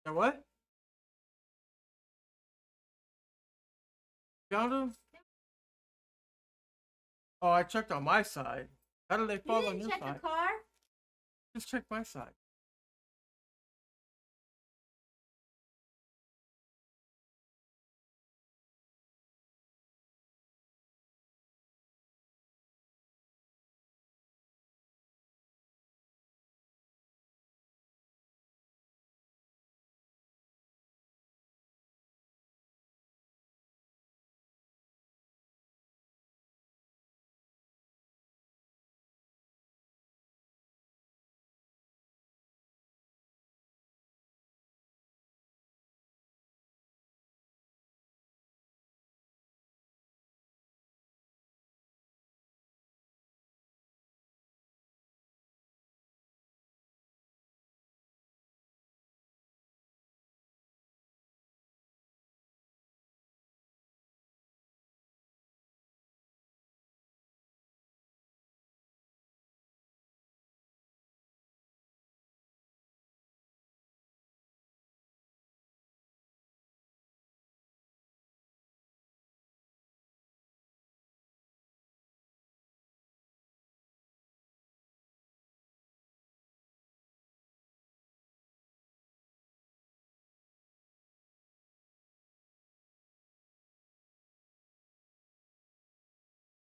Yeah, what? Found him? Oh, I checked on my side. How did they You fall on didn't your check a side? car? Just check my side.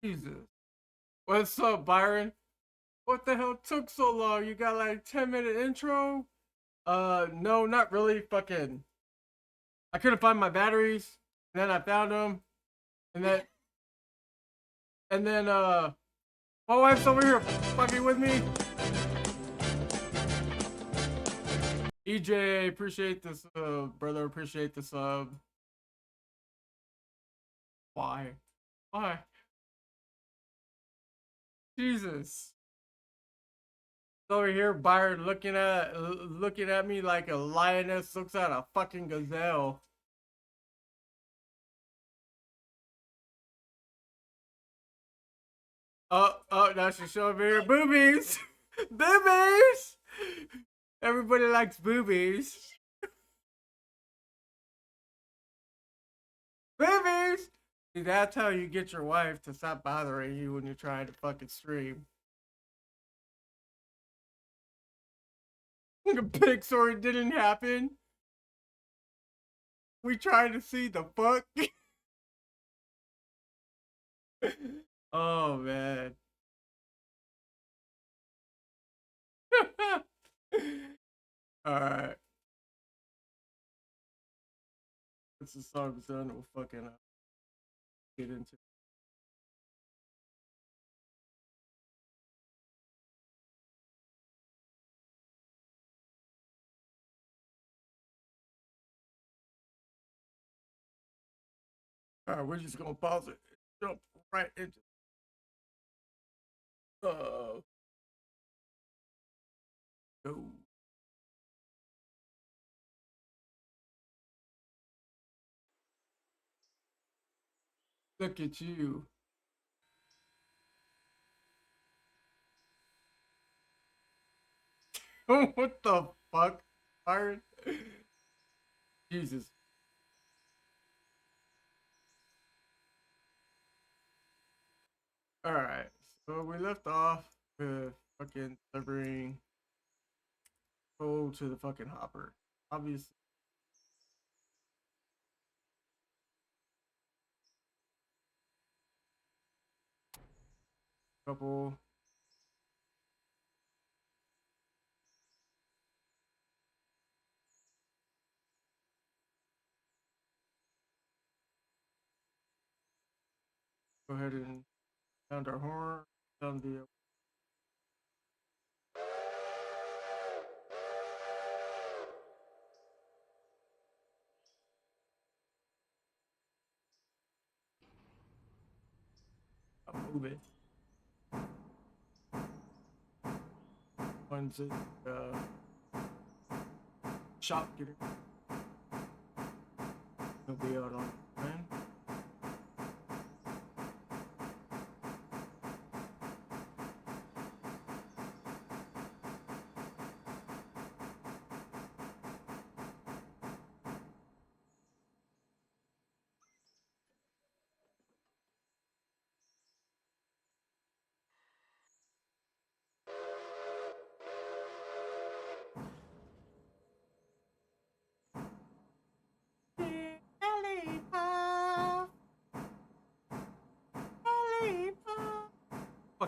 Jesus. What's up, Byron? What the hell took so long? You got like 10-minute intro? No, not really. Fucking, I couldn't find my batteries. And then I found them, and then my wife's over here fucking with me. EJ, appreciate this, brother. Appreciate the sub. Why? Why? Jesus. Over here, Byron looking at me like a lioness looks at a fucking gazelle. Oh, now she's showing me her boobies. Boobies. Everybody likes boobies. Boobies. See, that's how you get your wife to stop bothering you when you're trying to fucking stream. A pig story didn't happen. We trying to see the fuck. Oh man. All right. Once the song's done, we'll fucking get into. All right, we're just gonna pause it. Jump right into. Uh, go. Look at you. What the fuck, Byron? Jesus. All right. So we left off with fucking delivering coal to the fucking hopper. Obviously, couple. Go ahead and sound our horn. Sound the. Move it. One's shop getter. He'll be out on plan.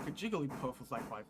fucking Jigglypuff was like my.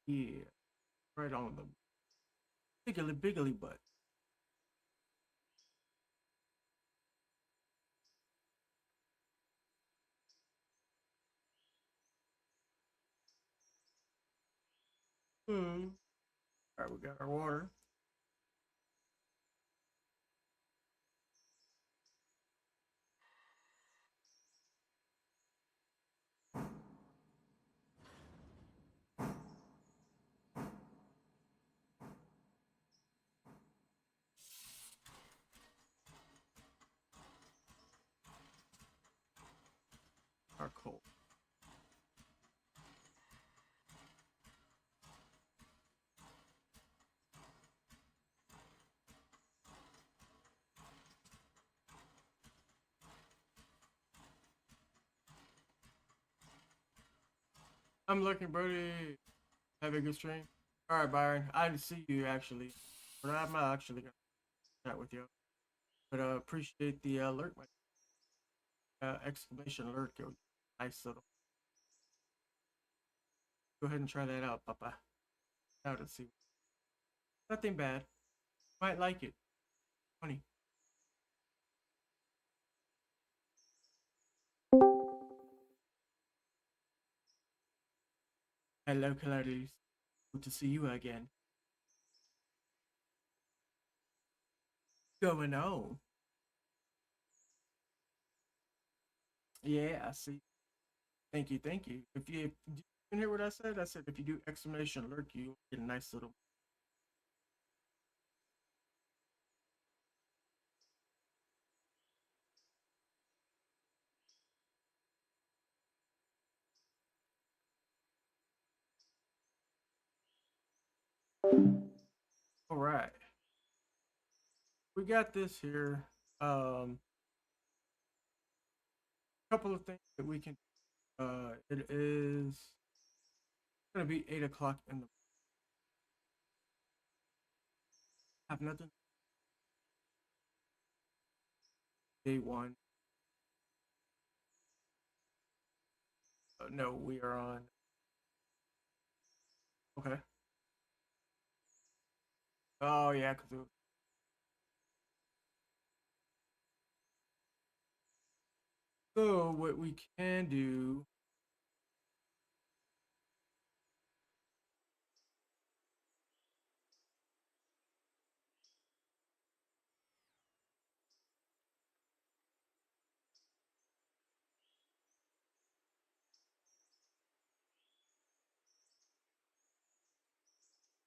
Yeah, right on the biggly biggly butt. Hmm. All right, we got our water. Our coal. I'm looking, Brody. Have a good stream. All right, Byron. I didn't see you actually, but I'm actually gonna chat with you. But appreciate the alert, my exclamation alert. Nice little. Go ahead and try that out, Papa. Out and see. Nothing bad. Might like it. Funny. Hello, Clarice. Good to see you again. Going on? Yeah, I see. Thank you, thank you. If you didn't hear what I said if you do exclamation alert, you get a nice little. All right, we got this here. Couple of things that we can. It is gonna be 8 o'clock in the. Have nothing. Day one. No, we are on. Okay. Oh yeah, cause so what we can do.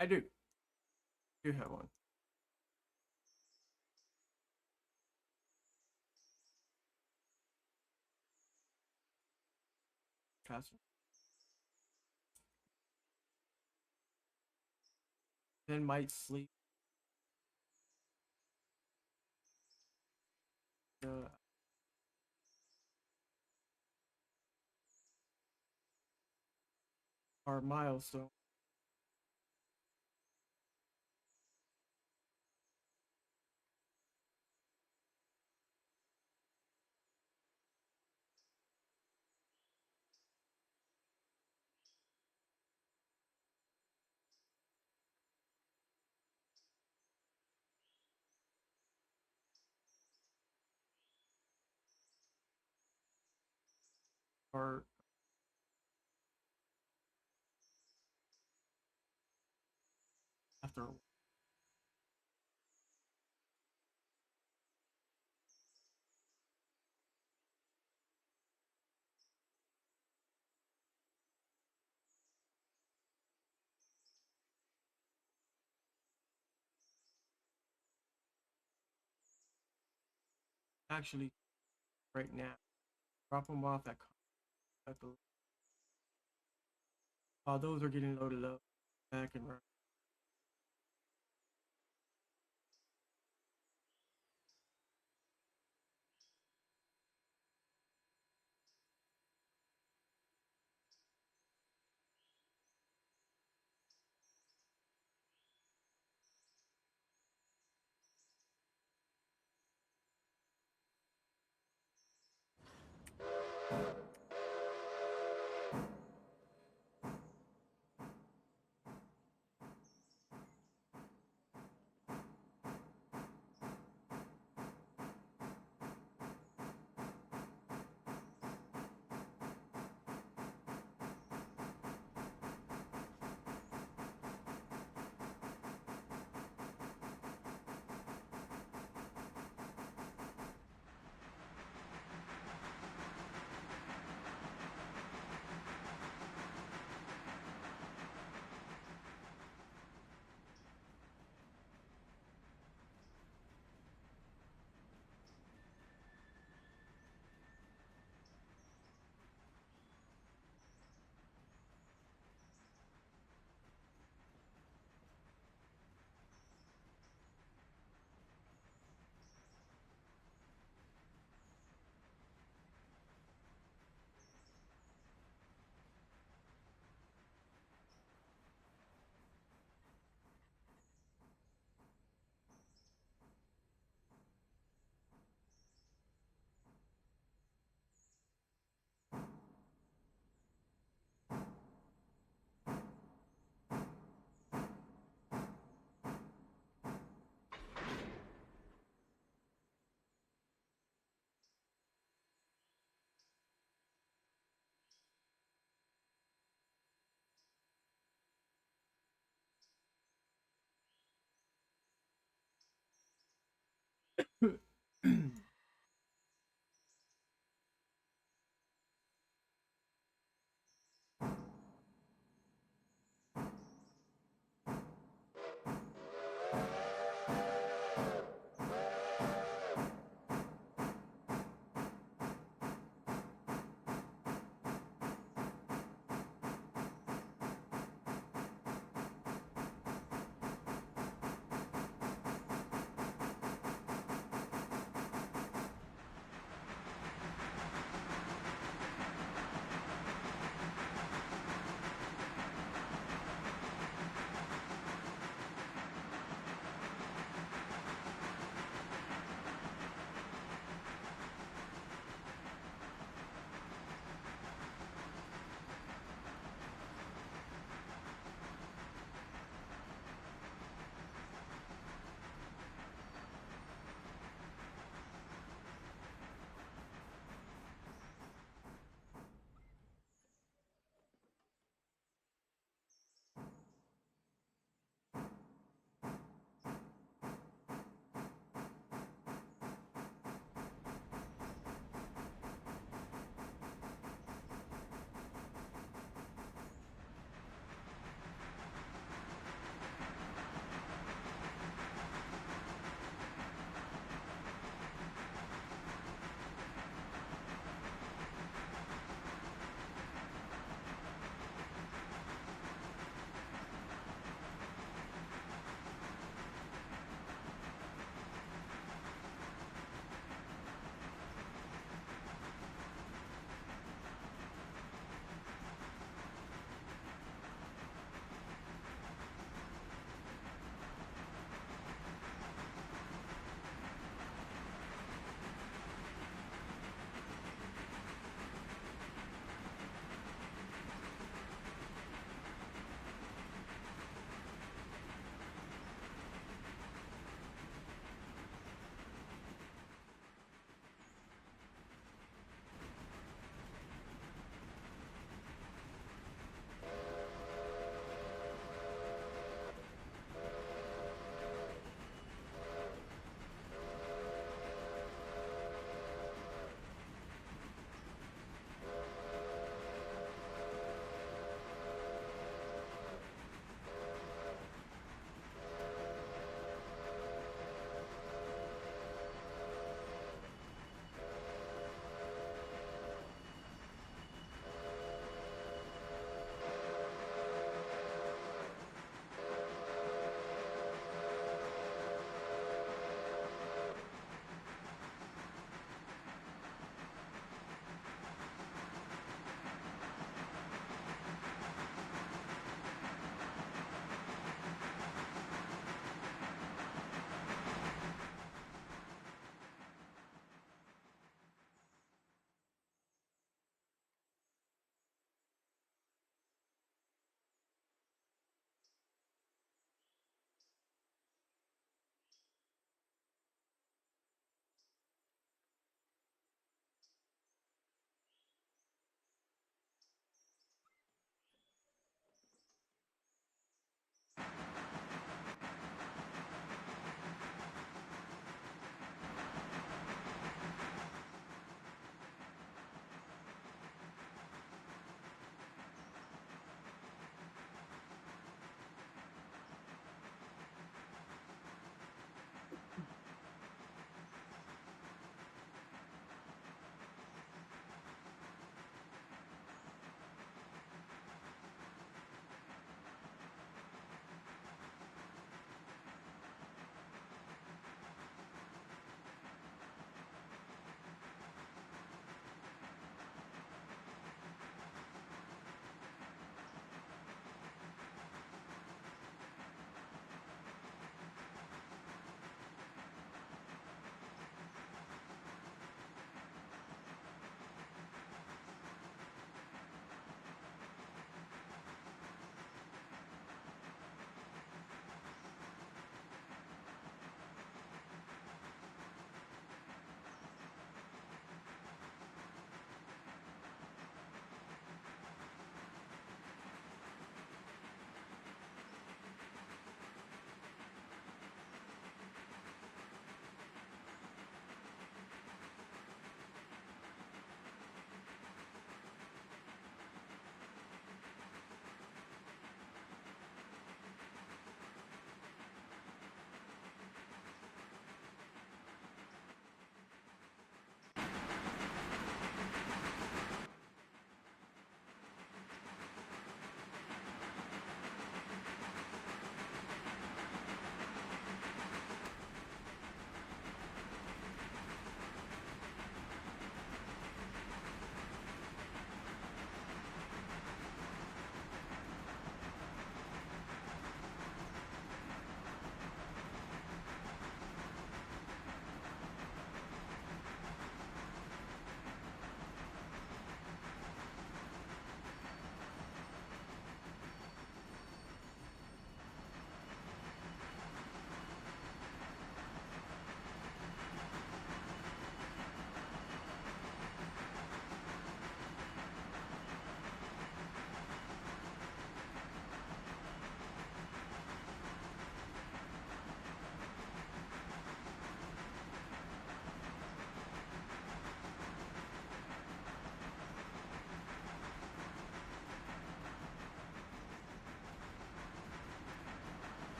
I do have one. Faster. Then might sleep. Uh, our milestone. Our after. actually right now. Drop them off at the. While those are getting loaded up, back and run.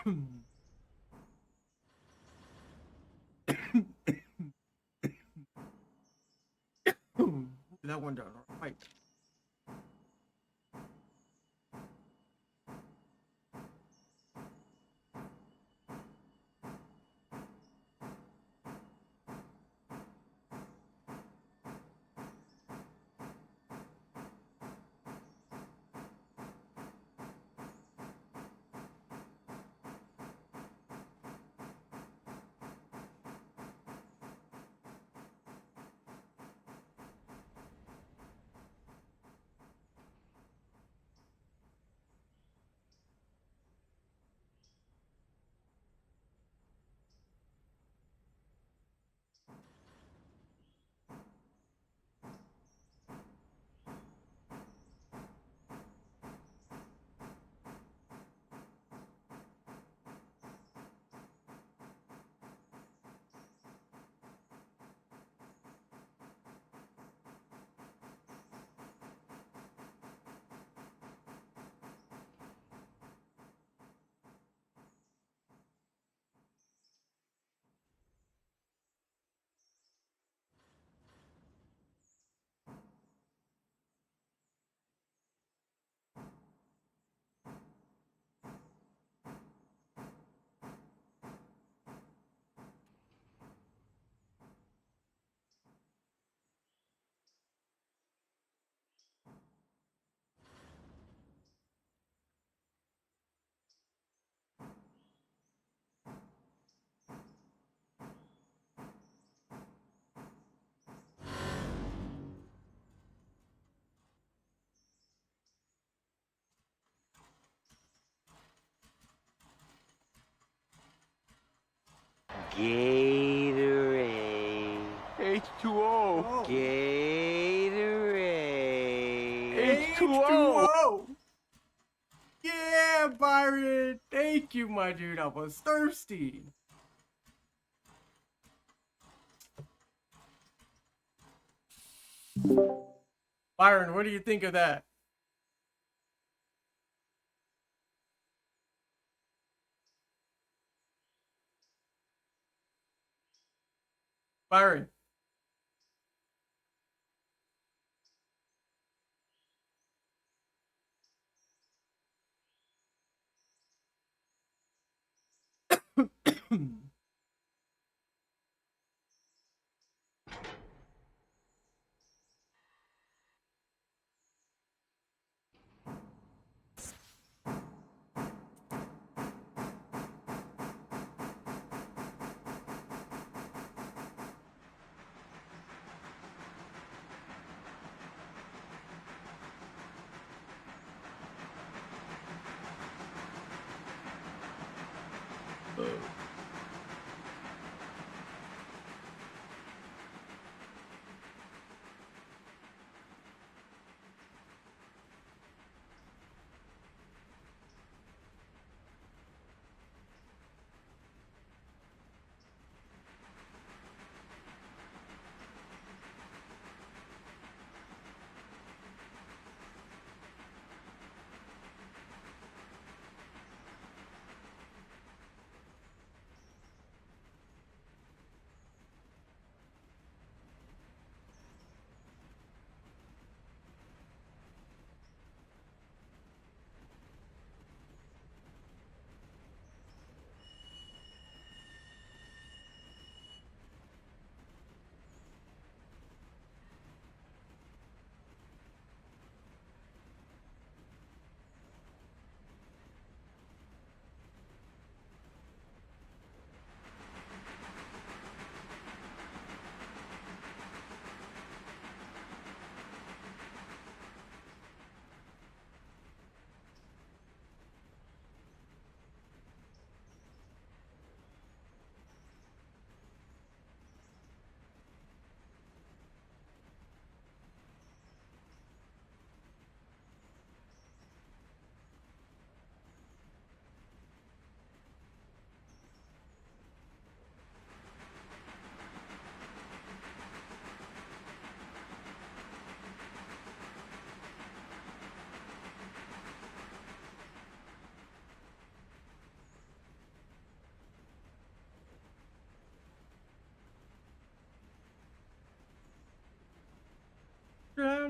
That one down. Right. Gatorade. H2O. Oh. Gatorade. H2O. H2O. Yeah, Byron. Thank you, my dude. I was thirsty. Byron, what do you think of that? Byron.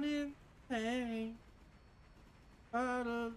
in pain. Out of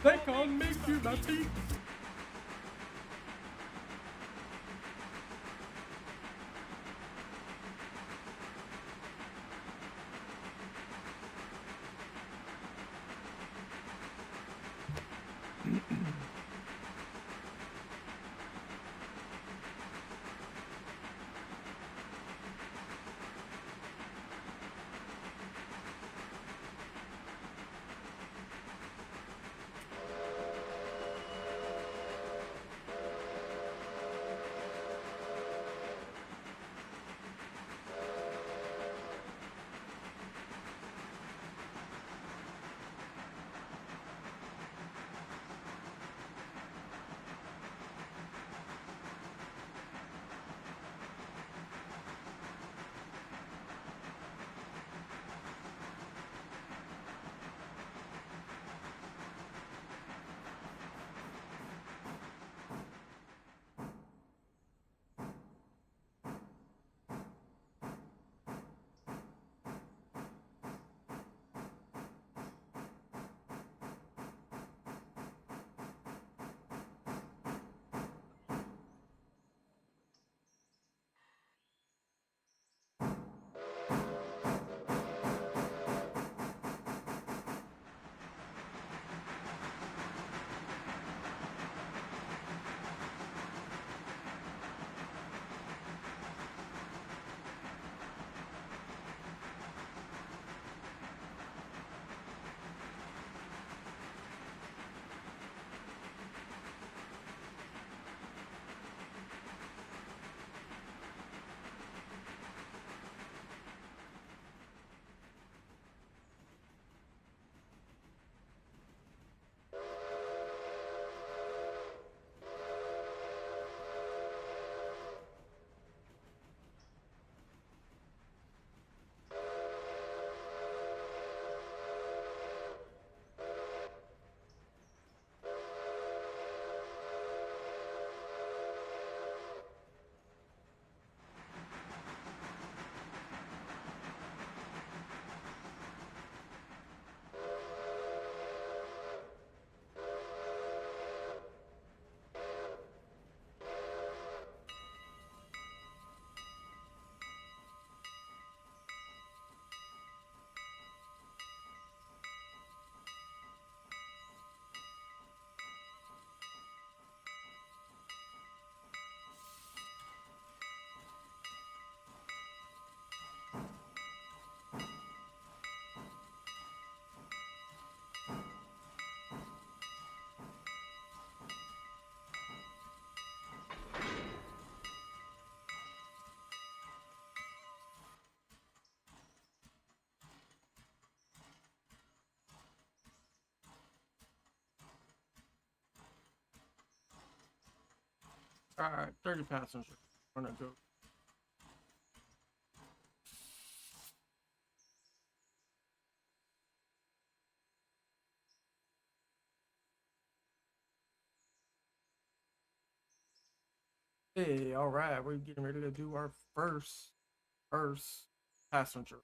they can't make you my teeth. All right, 30 passengers. Wanna go? Hey, all right, we're getting ready to do our first passenger.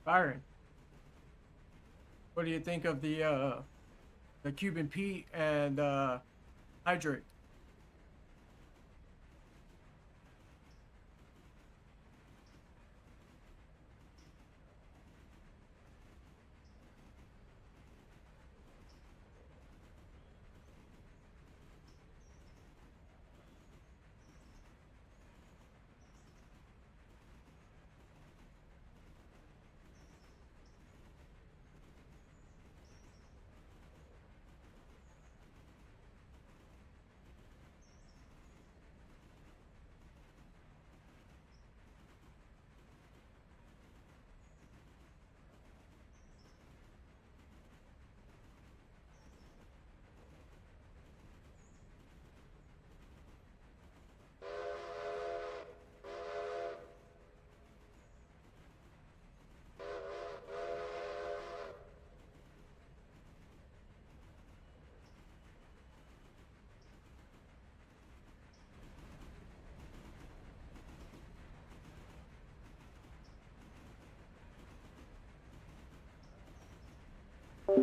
Byron, what do you think of the Cuban Pete and Hydrate? I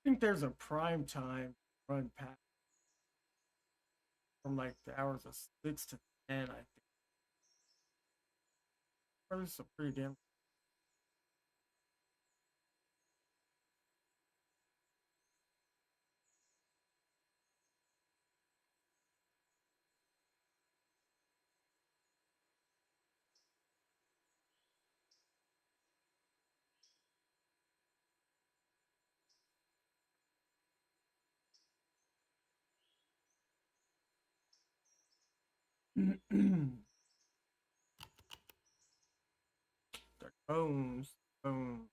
think there's a prime time run past from like the hours of 6 to 10. I think. Or this is a pretty damn. The bones, bones.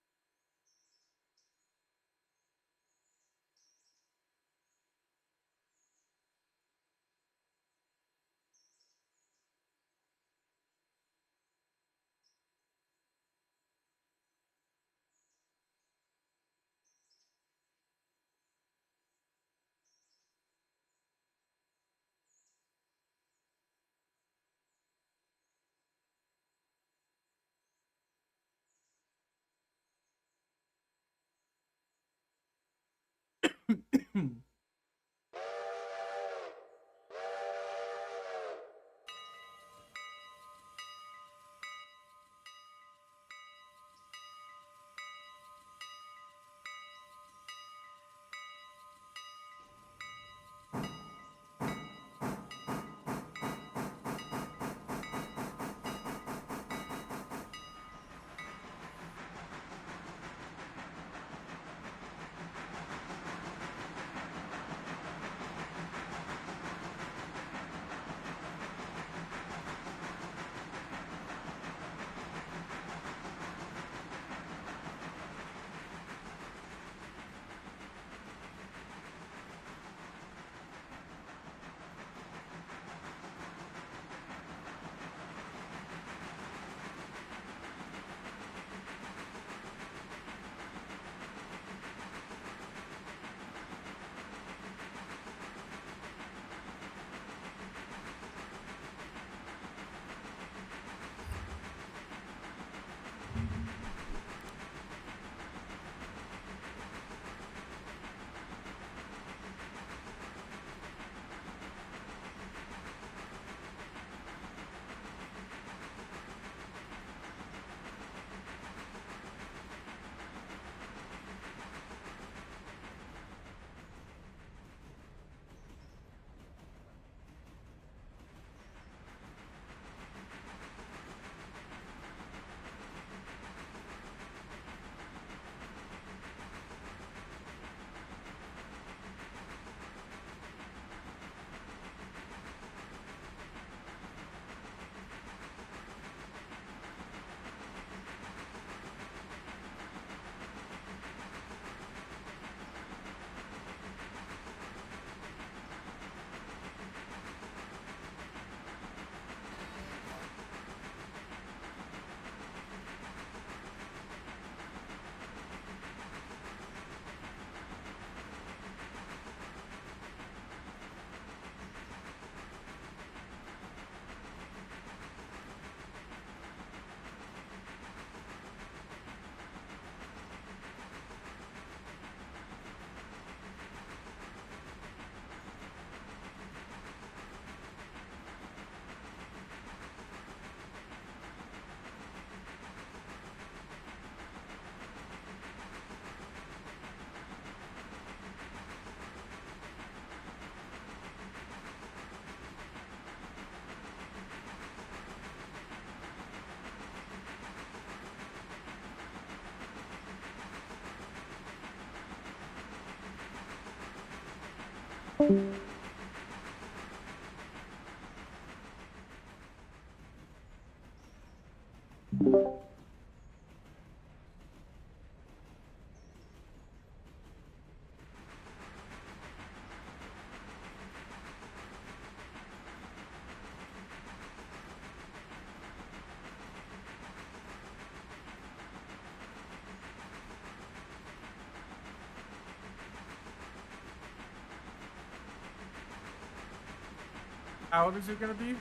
How old is it gonna be?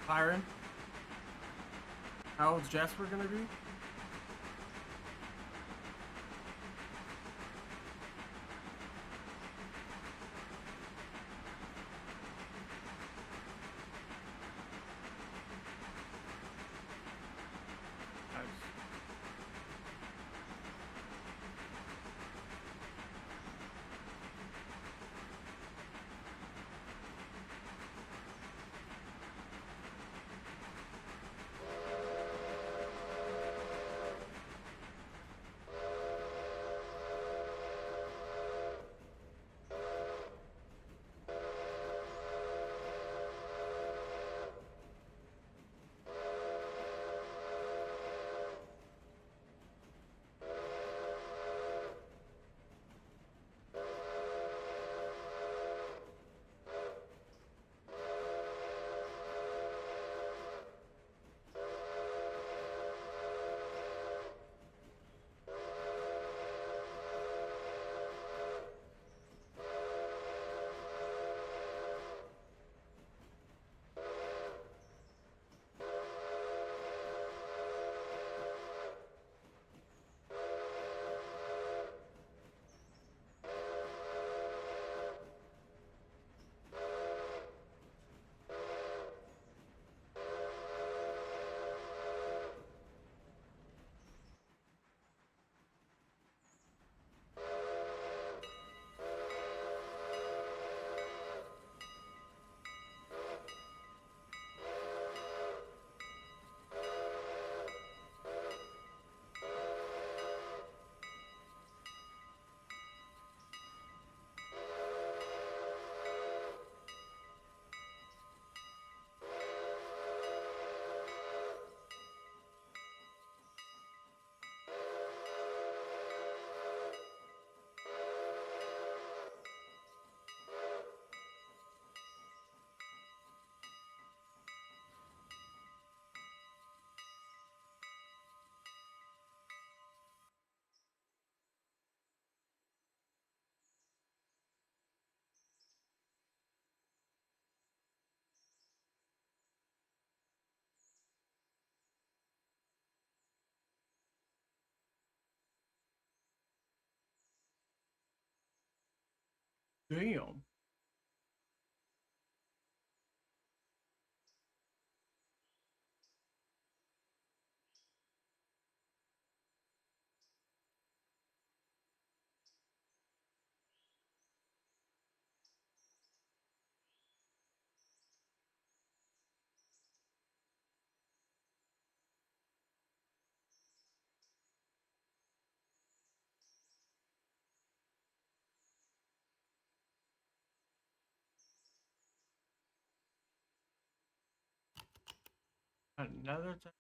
Byron? How old's Jasper gonna be? Nice. Damn. Another time.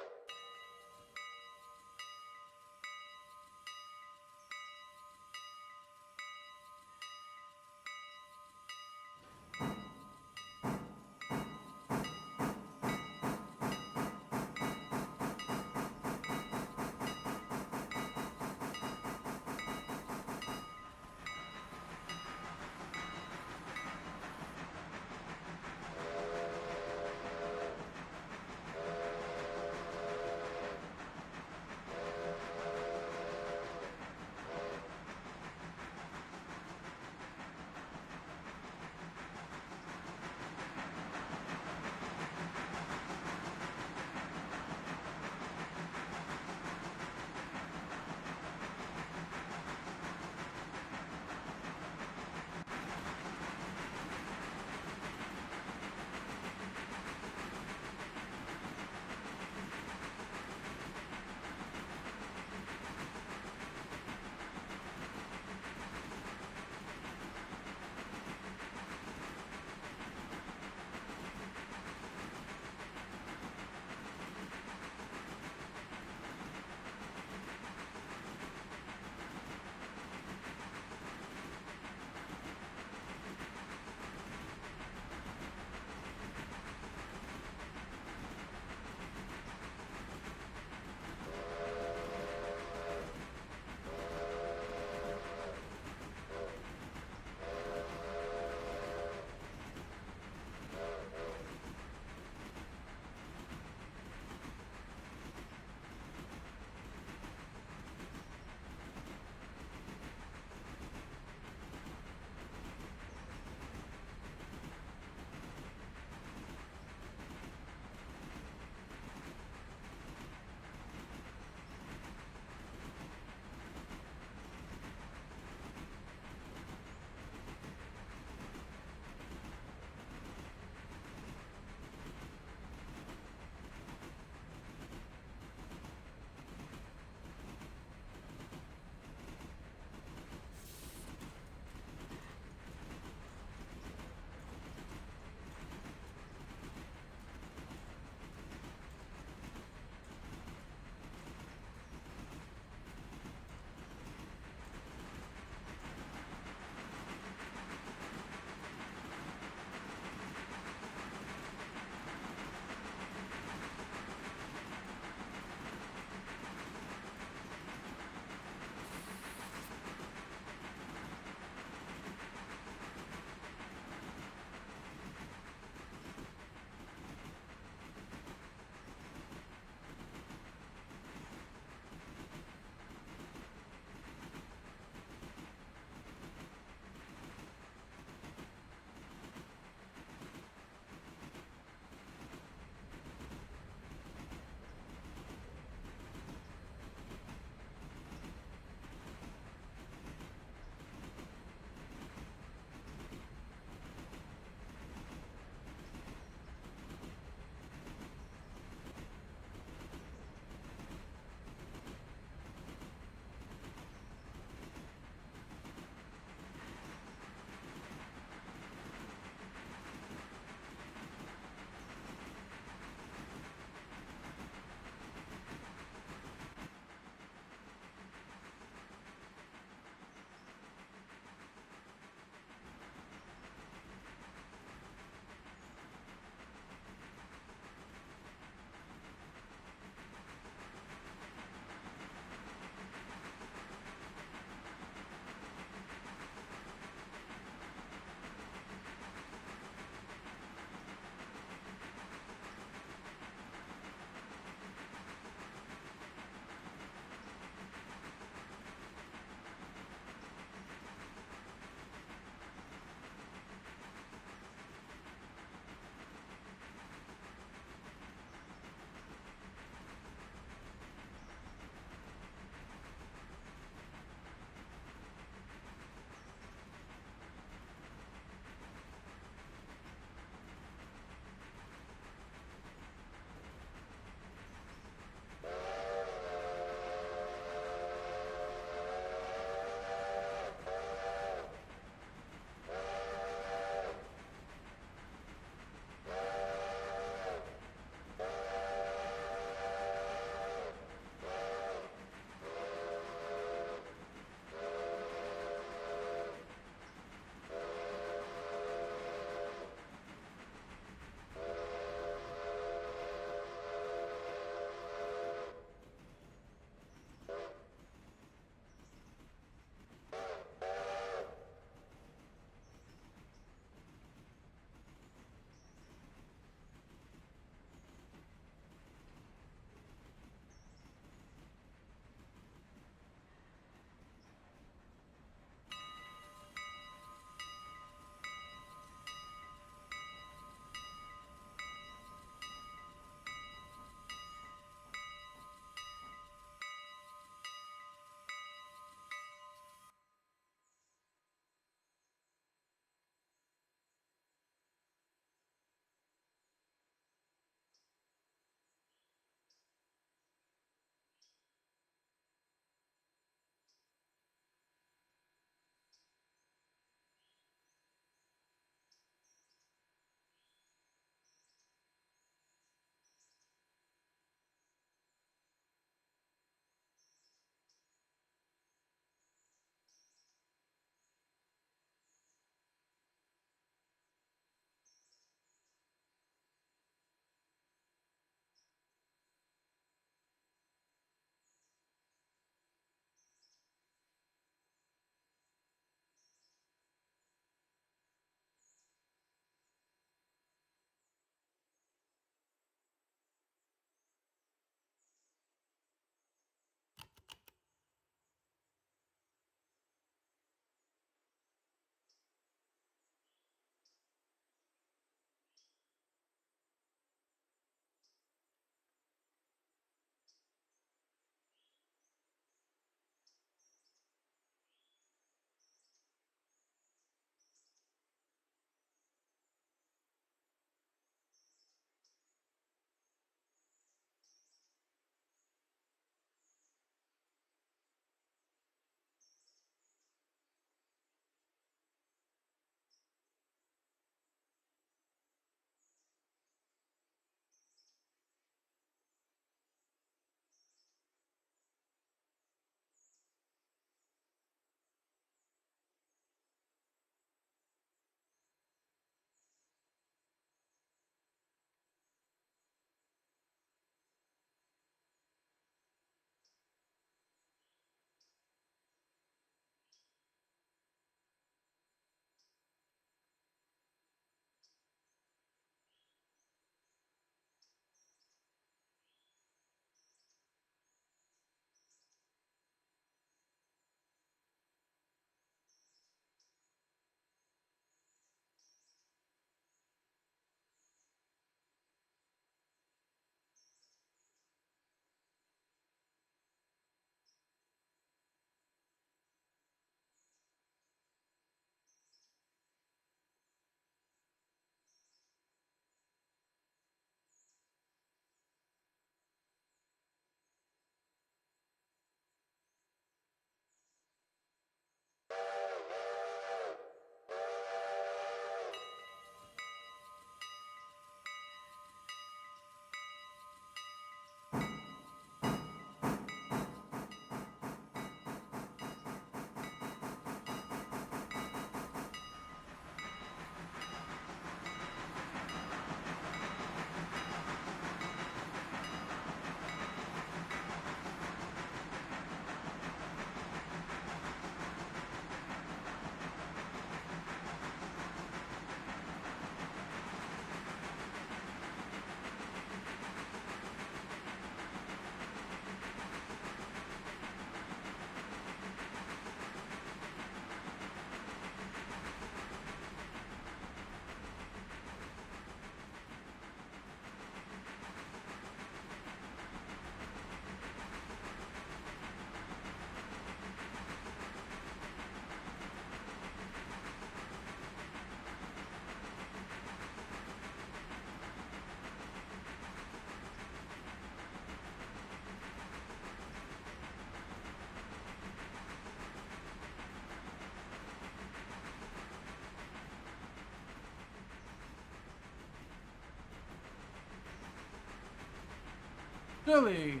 Chili,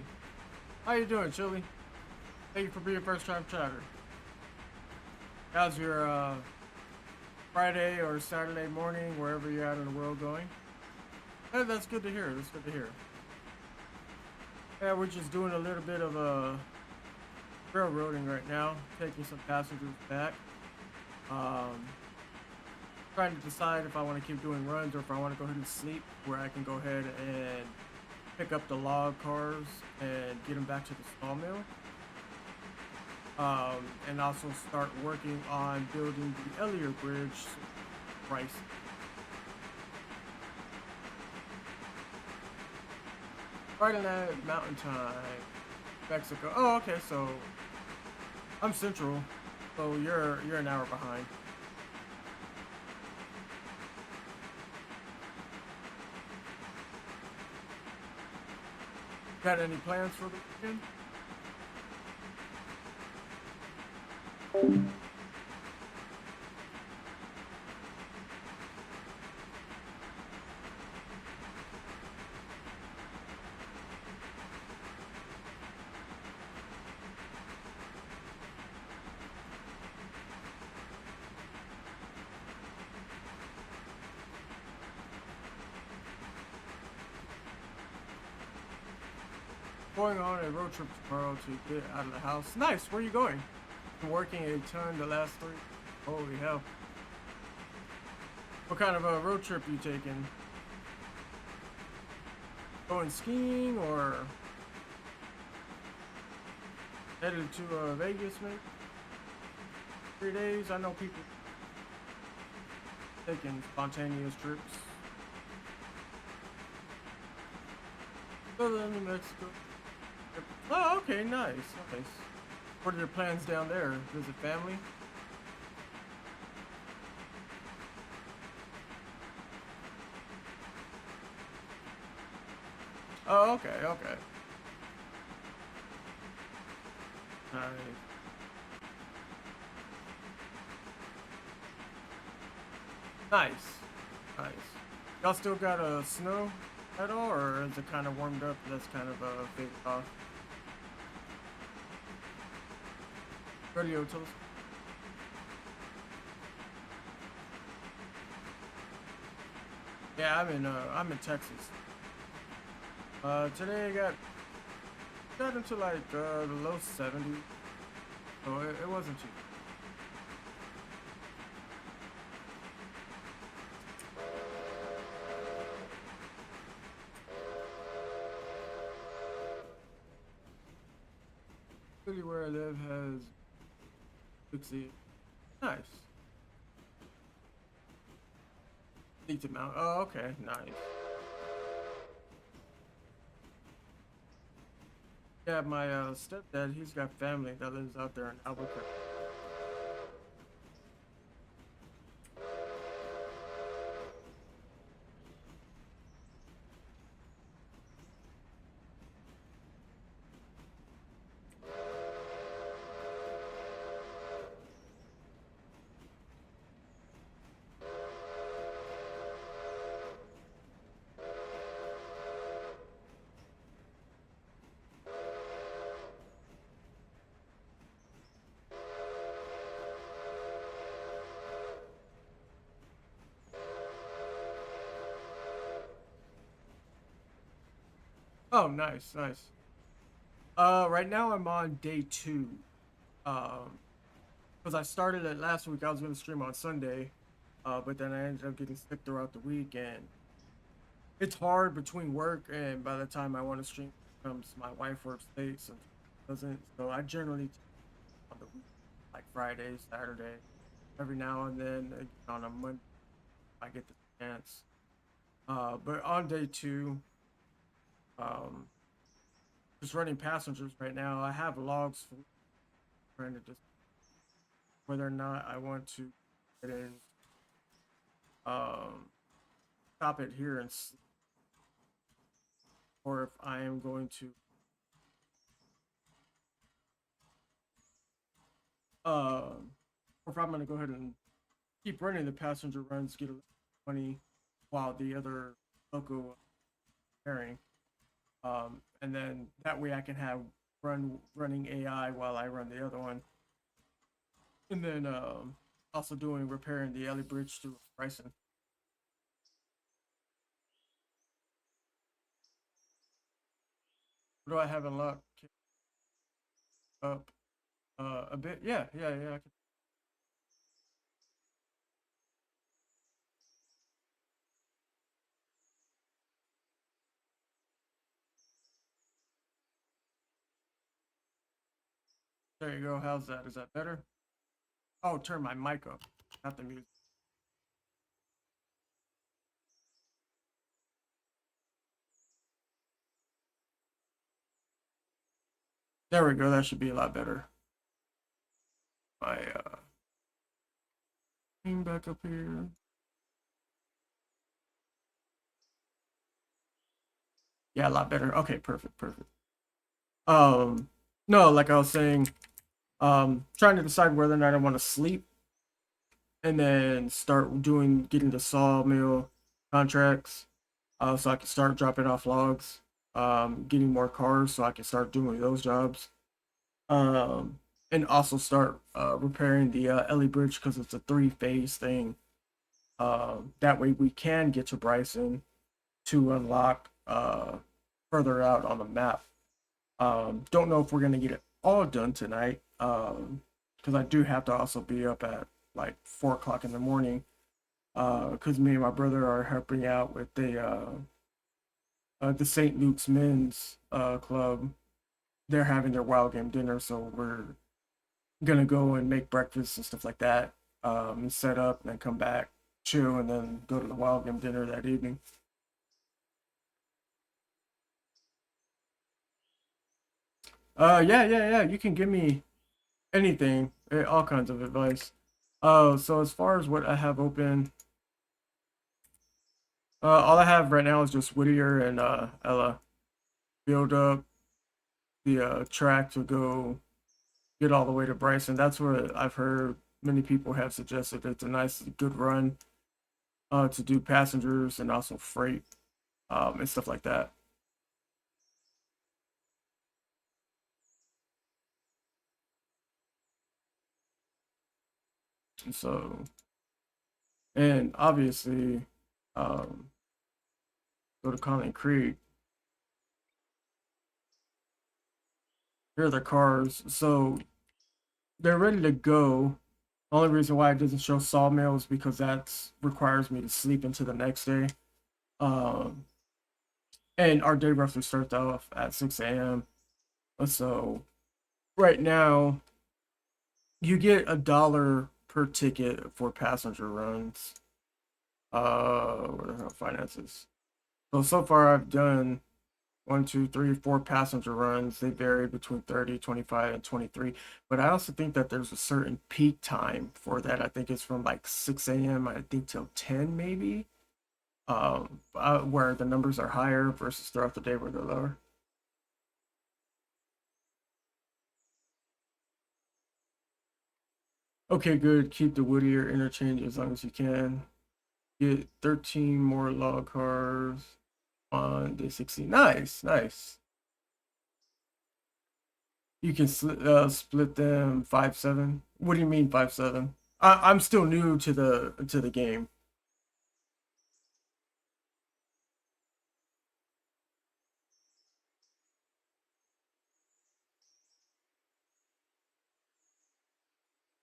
how you doing, Chili? Thank you for being first time chatter. How's your Friday or Saturday morning, wherever you're at in the world going? Hey, that's good to hear. That's good to hear. Yeah, we're just doing a little bit of railroading right now, taking some passengers back. Trying to decide if I want to keep doing runs or if I want to go ahead and sleep, where I can go ahead and pick up the log cars and get them back to the sawmill. And also start working on building the Elliott Bridge. Price. Friday night, Mountain Time, Mexico. Oh, okay, so I'm Central, so you're an hour behind. Got any plans for the weekend? Going on a road trip tomorrow to get out of the house. Nice. Where are you going? Been working a ton the last 3. Holy hell. What kind of a road trip you taking? Going skiing or headed to Vegas maybe? 3 days. I know people taking spontaneous trips. Southern New Mexico. Oh, okay, nice, nice. What are your plans down there? Visit family? Oh, okay, okay. Nice. Nice. Nice. Y'all still got snow at all, or is it kind of warmed up? That's kind of faded off. Radio telescope. Yeah, I'm in Texas. Today I got into like the low 70s, so it wasn't too. City where I live has 60. Nice. Decent amount. Oh, okay, nice. Yeah, my stepdad, he's got family that lives out there in Albuquerque. Oh, nice, nice. Right now I'm on day 2. Because I started it last week. I was gonna stream on Sunday, but then I ended up getting sick throughout the week, and it's hard between work and by the time I want to stream comes my wife works late, so doesn't. So I generally on the week, like Friday, Saturday, every now and then on a Monday I get the chance. But on day 2, um, just running passengers right now. I have logs for trying to just whether or not I want to get in, um, stop it here and or if I am going to or if I'm going to go ahead and keep running the passenger runs, get a money while the other local pairing. And then that way I can have running AI while I run the other one, and then also doing repairing the Ellie Bridge through Bryson. What do I have unlocked? Up a bit. Yeah, yeah, yeah. There you go. How's that? Is that better? Oh, turn my mic up, not the music. There we go. That should be a lot better. My name back up here. Yeah, a lot better. Okay, perfect, perfect. Um, no, like I was saying, trying to decide whether or not I want to sleep and then start getting the sawmill contracts, so I can start dropping off logs, getting more cars so I can start doing those jobs, um, and also start repairing the Ellie Bridge because it's a three-phase thing. That way we can get to Bryson to unlock further out on the map. Don't know if we're gonna get it all done tonight. Because I do have to also be up at like 4 o'clock in the morning. Because me and my brother are helping out with the St. Luke's Men's Club. They're having their wild game dinner, so we're gonna go and make breakfast and stuff like that. And set up and then come back, chill, and then go to the wild game dinner that evening. Yeah, yeah, yeah. You can give me anything, all kinds of advice. So as far as what I have open, all I have right now is just Whittier and Ella. Build up the track to go get all the way to Bryson. That's where I've heard many people have suggested it's a nice, good run to do passengers and also freight and stuff like that. And so, and obviously, um, go to Conning Creek. Here are the cars. So they're ready to go. Only reason why it doesn't show Sawmill is because that requires me to sleep into the next day. Um, and our day roughly starts off at 6 a.m. So right now, you get $1 per ticket for passenger runs. What are the finances? So far I've done one, two, three, four passenger runs. They vary between 30, 25, and 23. But I also think that there's a certain peak time for that. I think it's from like 6 a.m. I think till 10 maybe. Where the numbers are higher versus throughout the day where they're lower. Okay, good. Keep the Whittier interchange as long as you can. Get 13 more log cars on day 60. Nice, nice. You can split them 5-7. What do you mean 5-7? I'm still new to the game.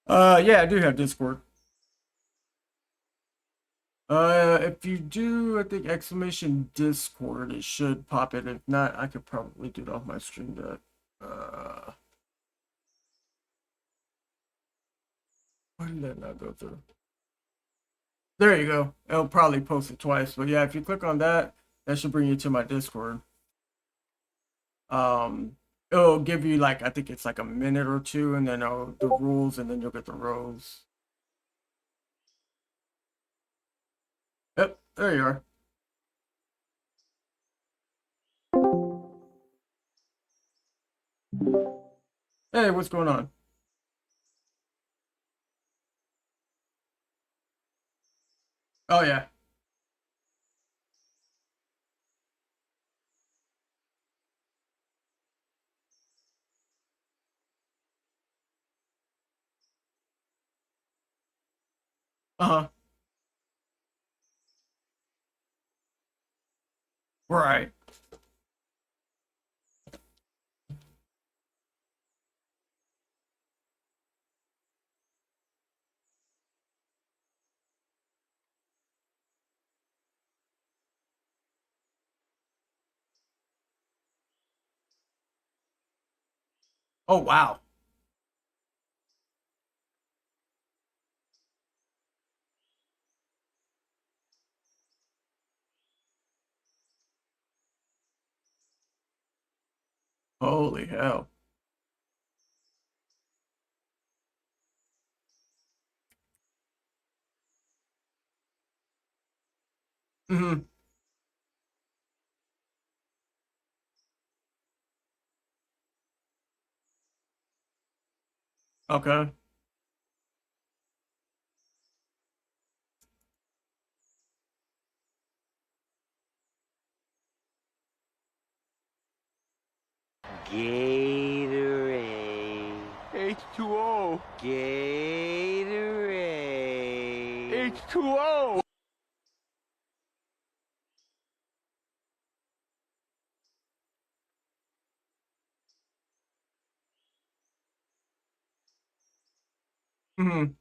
Yeah, I do have Discord. If you do, I think exclamation Discord, it should pop it. If not, I could probably do it off my stream deck. Why did that not go through? There you go. It'll probably post it twice, but yeah, if you click on that, that should bring you to my Discord. It'll give you like I think it's like a minute or two, and then the rules, and then you'll get the rows. Yep, there you are. Hey, what's going on? Oh yeah. Uh-huh. Right. Oh, wow. Holy hell. Mm-hmm. Okay. Gatorade. H2O. Gatorade. H2O. Mm-hmm.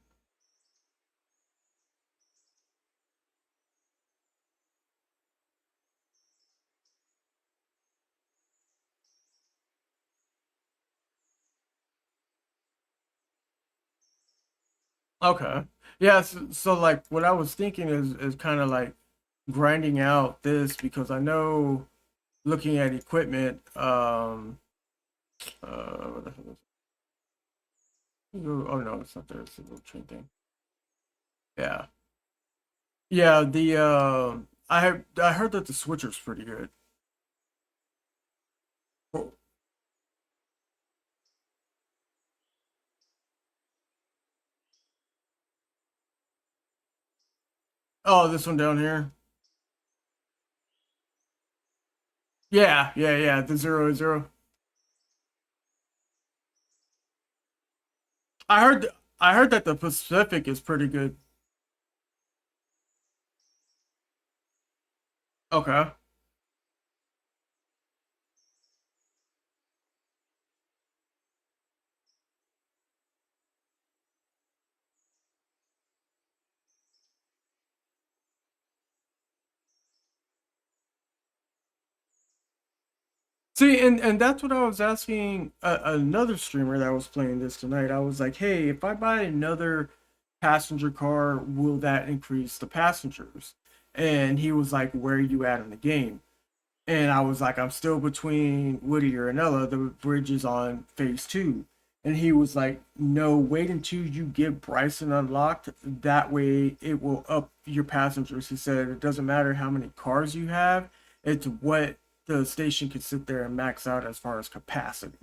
Okay. Yeah, so like what I was thinking is kind of like grinding out this because I know looking at equipment, what the hell is it? Oh no, it's not there, it's a little train thing. Yeah. Yeah, the I heard that the switcher's pretty good. Oh, oh, this one down here. Yeah, yeah, yeah, the 0 0. I heard I heard that the Pacific is pretty good. Okay. See, and that's what I was asking another streamer that was playing this tonight. I was like, "Hey, if I buy another passenger car, will that increase the passengers?" And he was like, "Where are you at in the game?" And I was like, "I'm still between Whittier and Ella. The bridge is on phase 2." And he was like, "No, wait until you get Bryson unlocked. That way, it will up your passengers." He said, "It doesn't matter how many cars you have; it's what the station can sit there and max out as far as capacity."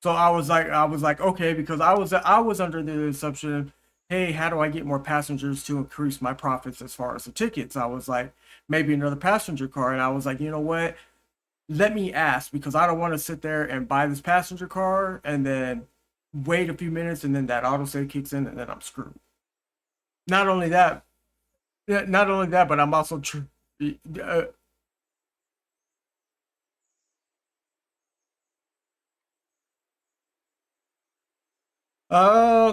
So I was like, okay, because I was under the assumption, hey, how do I get more passengers to increase my profits as far as the tickets? I was like, maybe another passenger car, and I was like, you know what? Let me ask because I don't want to sit there and buy this passenger car and then wait a few minutes and then that autosave kicks in and then I'm screwed. Not only that, yeah, not only that, but I'm also uh,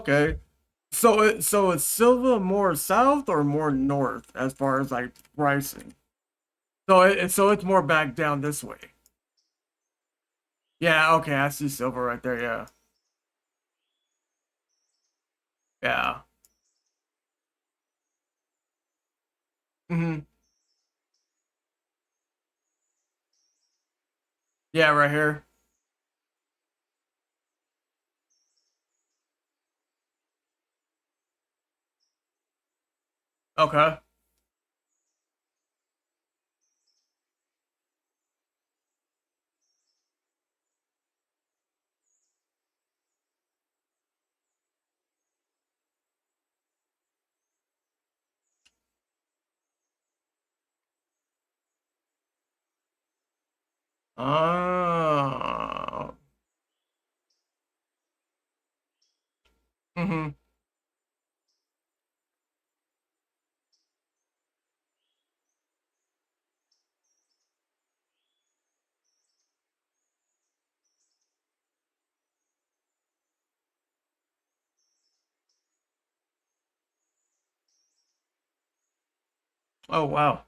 okay. So it's Silva more south or more north as far as like pricing? So it's more back down this way. Yeah, okay, I see Silva right there. Yeah, yeah. Hmm. Yeah, right here. Okay. Oh. Hmm. Oh wow.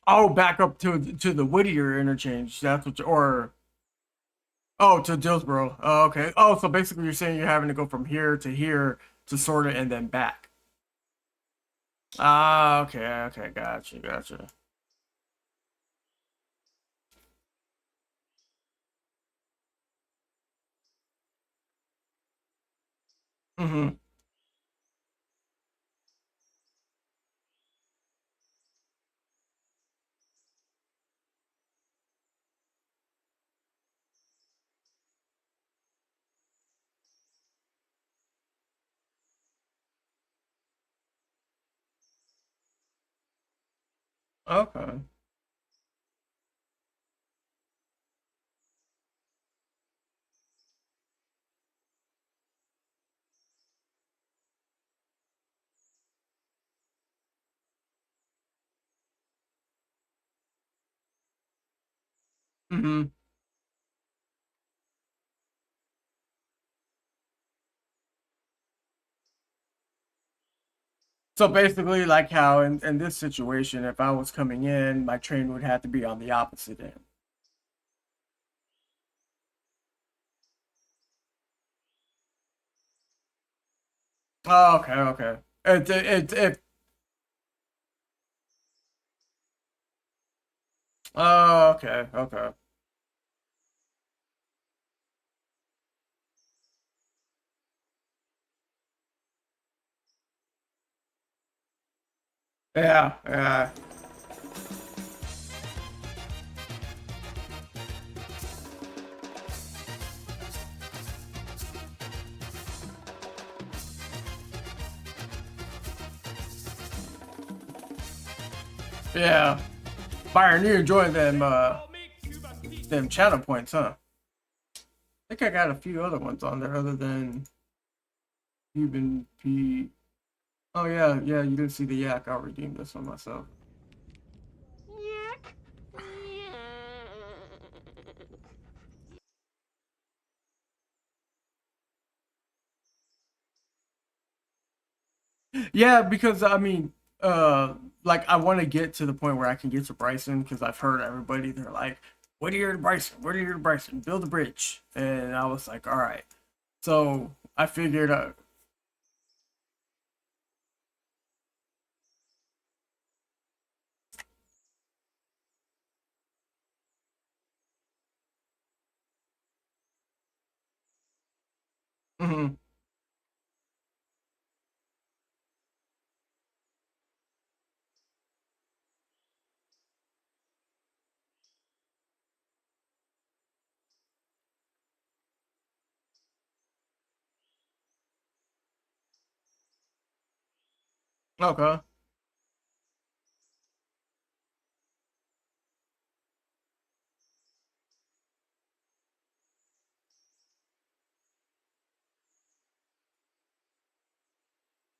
Oh, back up to the Whittier interchange. That's what, or oh, to Dillsboro. Oh, okay. Oh, so basically you're saying you're having to go from here to sort it and then back. Ah, okay, okay, gotcha, gotcha. Mm-hmm. Okay. Mm-hmm. So basically, like how in this situation, if I was coming in, my train would have to be on the opposite end. Oh, okay, okay. It oh, okay, okay. Yeah, yeah, yeah. Byron, you enjoying them channel points, huh? I think I got a few other ones on there other than Cuban P. Oh yeah, yeah. You didn't see the yak. I'll redeem this one myself. Yeah, because I mean, like I want to get to the point where I can get to Bryson because I've heard everybody. They're like, "What are you to Bryson? What are you to Bryson? Build a bridge." And I was like, "All right." So I figured, mhm, okay,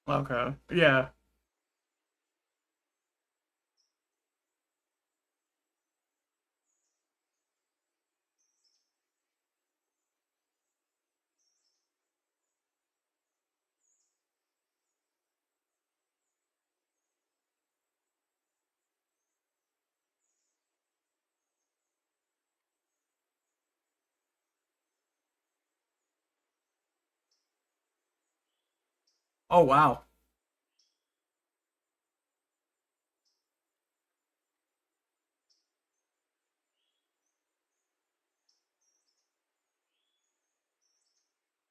okay, yeah, oh wow,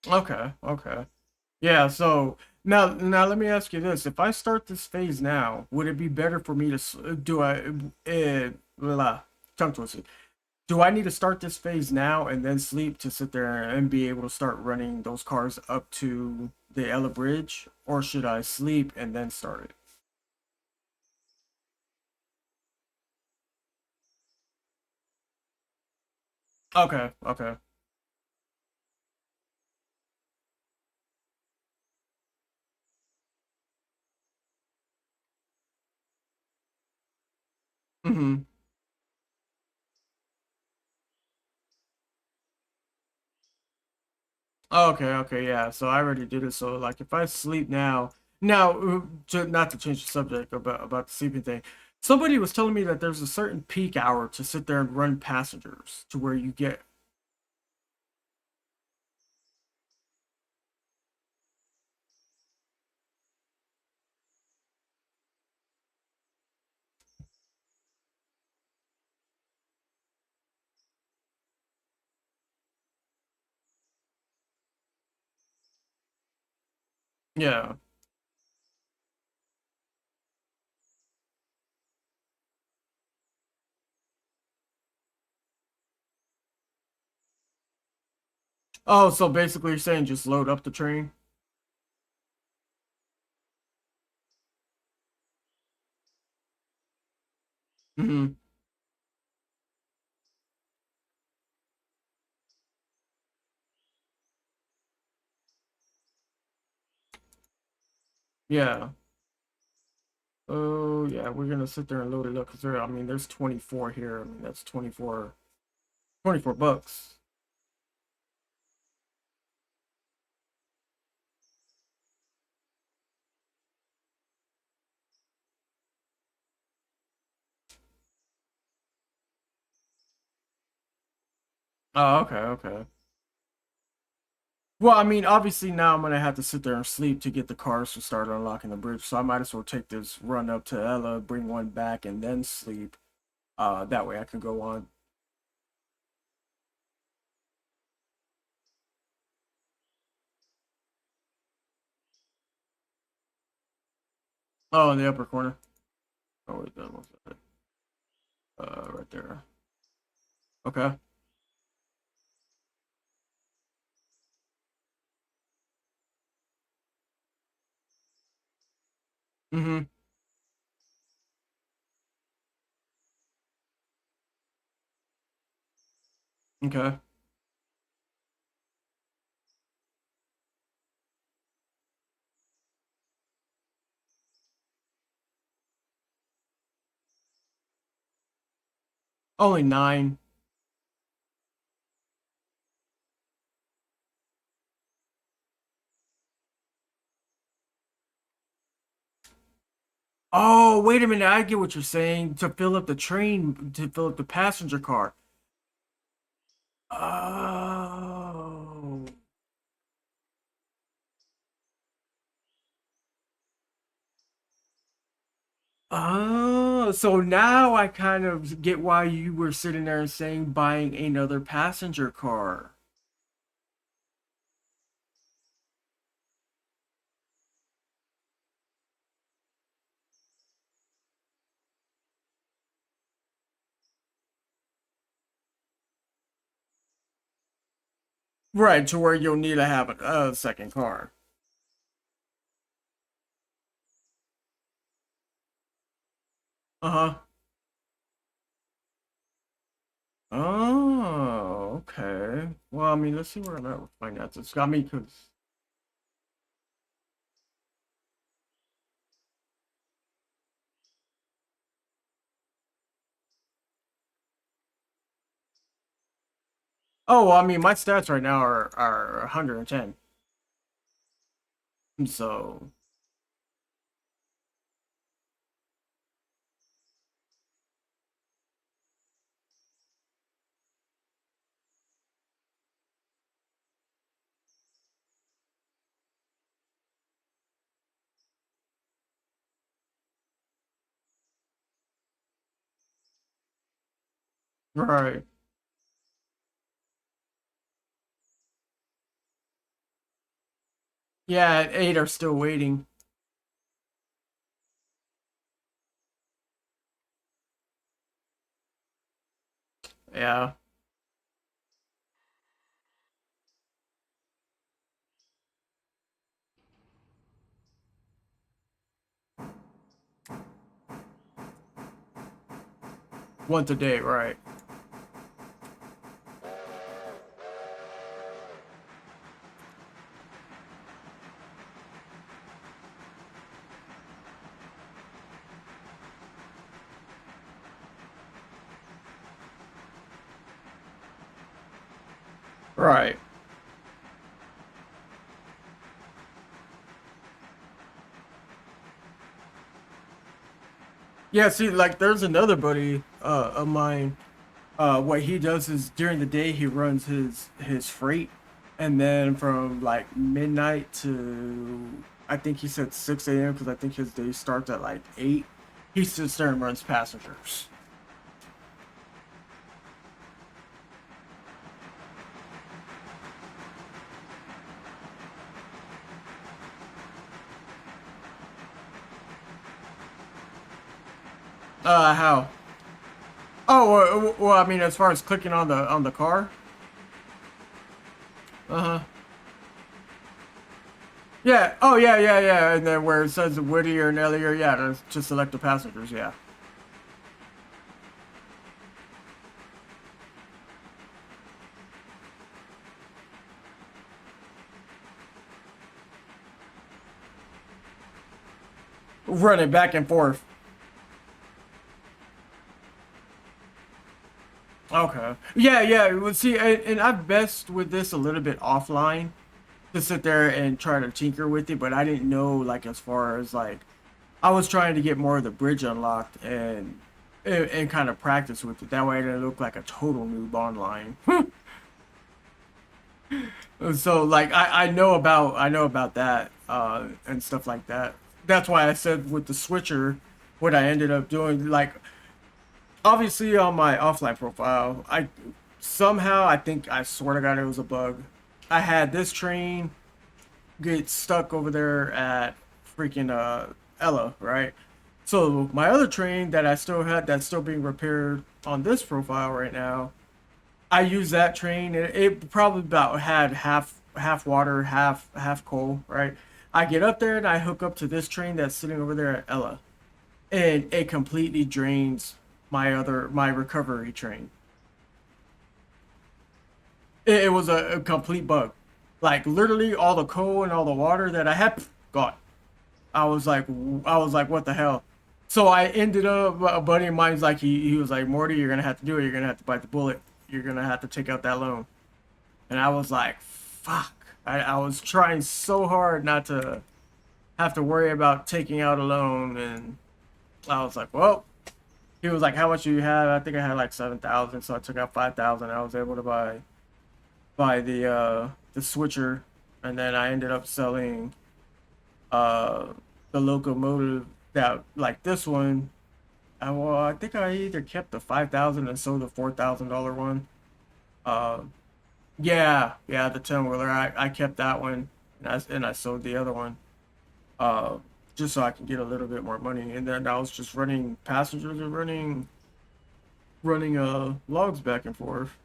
okay, okay, yeah. So now let me ask you this: if I start this phase now, would it be better for me to do I blah, tongue twister? Do I need to start this phase now and then sleep to sit there and be able to start running those cars up to the Ella Bridge, or should I sleep and then start it? Okay, okay. Mm-hmm. Okay, okay, yeah. So I already did it. So like, if I sleep now, not to change the subject about the sleeping thing. Somebody was telling me that there's a certain peak hour to sit there and run passengers to where you get. Yeah. Oh, so basically you're saying just load up the train? Mm-hmm. Yeah. Oh, yeah. We're gonna sit there and load it up because I mean, there's 24 here. I mean, that's 24 bucks. Oh, okay, okay. Well, I mean, obviously now I'm gonna have to sit there and sleep to get the cars to start unlocking the bridge. So I might as well take this run up to Ella, bring one back, and then sleep. That way I can go on. Oh, in the upper corner. Oh, wait, that was it. Right there. Okay. Mm-hmm. Okay. Only 9. Oh, wait a minute. I get what you're saying. To fill up the train, to fill up the passenger car. Oh. Oh, so now I kind of get why you were sitting there and saying buying another passenger car. Right, to where you'll need to have a second car. Uh-huh. Oh, okay. Well, I mean, let's see where I'm at with finances. Got me because. Oh, well, I mean, my stats right now are 110. So, right. Yeah, 8 are still waiting. Yeah. Once a day, right. Right. Yeah, see, like there's another buddy of mine. What he does is during the day he runs his freight, and then from like midnight to I think he said 6 a.m. because I think his day starts at like 8. He sits there and runs passengers. How? Oh, well, I mean, as far as clicking on the car. Uh huh. Yeah. Oh, yeah, yeah, yeah. And then where it says Whittier and Ellier, yeah, to select the passengers. Yeah. Running back and forth. Okay. Yeah, yeah. Well, see, and I've messed with this a little bit offline to sit there and try to tinker with it, but I didn't know like as far as like I was trying to get more of the bridge unlocked and kind of practice with it. That way I didn't look like a total noob online. So like I know about that and stuff like that. That's why I said with the switcher, what I ended up doing, like obviously on my offline profile, I somehow I think I swear to God it was a bug. I had this train get stuck over there at freaking Ella, right? So my other train that I still had that's still being repaired on this profile right now, I use that train. It probably about had half water, half coal, right? I get up there and I hook up to this train that's sitting over there at Ella, and it completely drains my recovery train. It was a complete bug. Like literally all the coal and all the water that I had gone. I was like, what the hell? So I ended up a buddy of mine's like he was like, Morty, you're gonna have to do it. You're gonna have to bite the bullet. You're gonna have to take out that loan. And I was like, fuck. I was trying so hard not to have to worry about taking out a loan, and I was like, well, he was like, how much do you have? I think I had like 7,000, so I took out 5,000. I was able to buy the switcher, and then I ended up selling uh the locomotive that like this one. Well, I think I either kept the 5,000 and sold the $4,000 one. Uh, yeah, yeah, the 10 wheeler. I kept that one, and I sold the other one. Uh, just so I can get a little bit more money. And then I was just running passengers and running logs back and forth.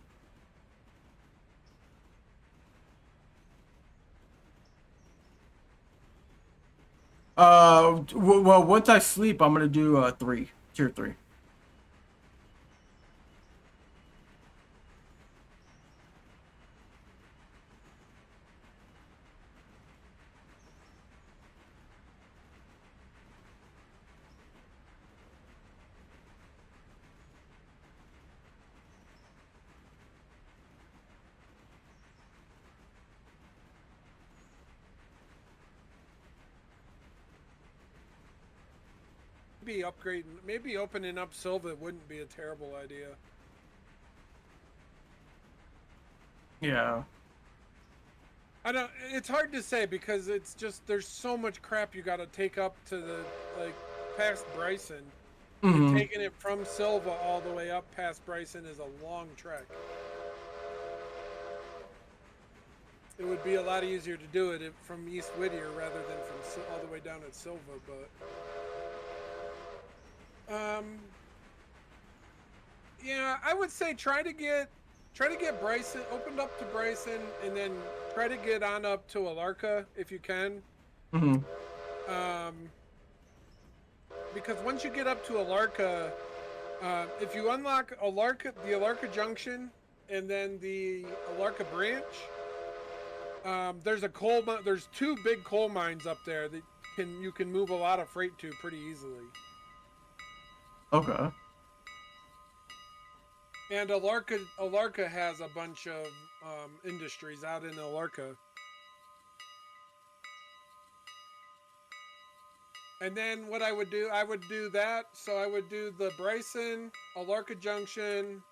Well, once I sleep, I'm gonna do tier 3. Maybe upgrading, maybe opening up Silva wouldn't be a terrible idea. Yeah. I don't. It's hard to say because it's just there's so much crap you got to take up to the like past Bryson. And Hmm. taking it from Silva all the way up past Bryson is a long trek. It would be a lot easier to do it from East Whittier rather than from all the way down at Silva, but yeah, I would say try to get Bryson opened up to Bryson, and then try to get on up to Alarka if you can. Hmm. Um, because once you get up to Alarka, if you unlock the Alarka Junction, and then the Alarka branch, there's there's two big coal mines up there that you can move a lot of freight to pretty easily. Okay. And Alarka has a bunch of industries out in Alarka. And then what I would do that. So I would do the Bryson, Alarka Junction,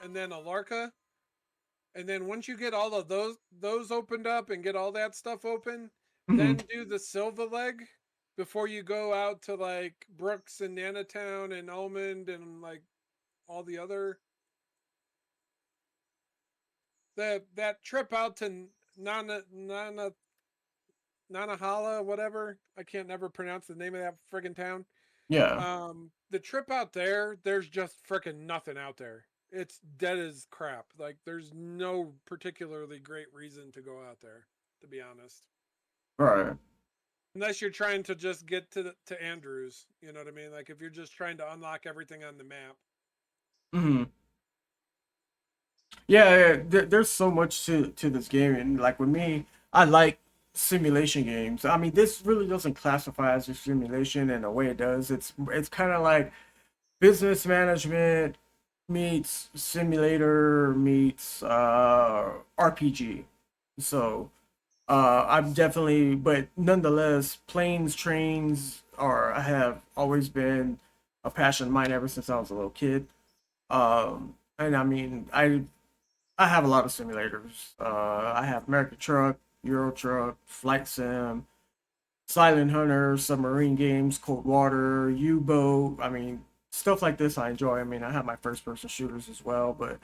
and then Alarka. And then once you get all of those opened up and get all that stuff open, Mhm. then do the Silva leg before you go out to like Brooks and Nanatown and Almond and like all the other that trip out to Nanahala, whatever. I can't never pronounce the name of that friggin' town. Yeah. The trip out there, there's just freaking nothing out there. It's dead as crap. Like there's no particularly great reason to go out there, to be honest. Right. Unless you're trying to just get to Andrews, you know what I mean? Like if you're just trying to unlock everything on the map. Hmm. Yeah, there's so much to this game, and like with me, I like simulation games. I mean, this really doesn't classify as a simulation in a way it does. It's kind of like business management meets simulator meets RPG. So I'm definitely, but nonetheless, planes, trains are I have always been a passion of mine ever since I was a little kid. And I mean, I have a lot of simulators. I have American Truck, Euro Truck, Flight Sim, Silent Hunter, submarine games, Cold Water, U-Boat. I mean, stuff like this I enjoy. I mean, I have my first person shooters as well, but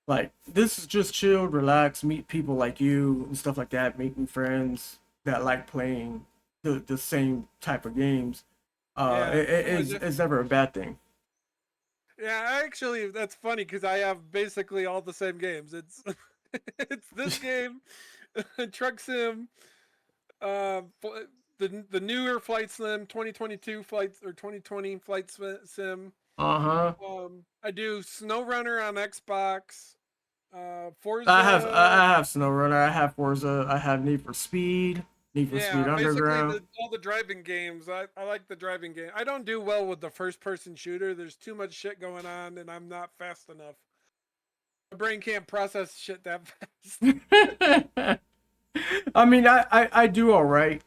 like this is just chilled, relax, meet people like you and stuff like that, make new friends that like playing the same type of games. Yeah, It's never a bad thing. yeah. Actually, that's funny because I have basically all the same games. It's it's this game, Truck Sim, uh, the newer Flight Sim, 2022 flights or 2020 Flight Sim. Uh-huh. I do Snow Runner on Xbox, I Forza. have SnowRunner, I have Forza, I have Need for Speed Yeah, basically Underground. all the driving games. I like the driving game. I don't do well with the first person shooter. There's too much shit going on, and I'm not fast enough. My brain can't process shit that fast. I mean, I do all right.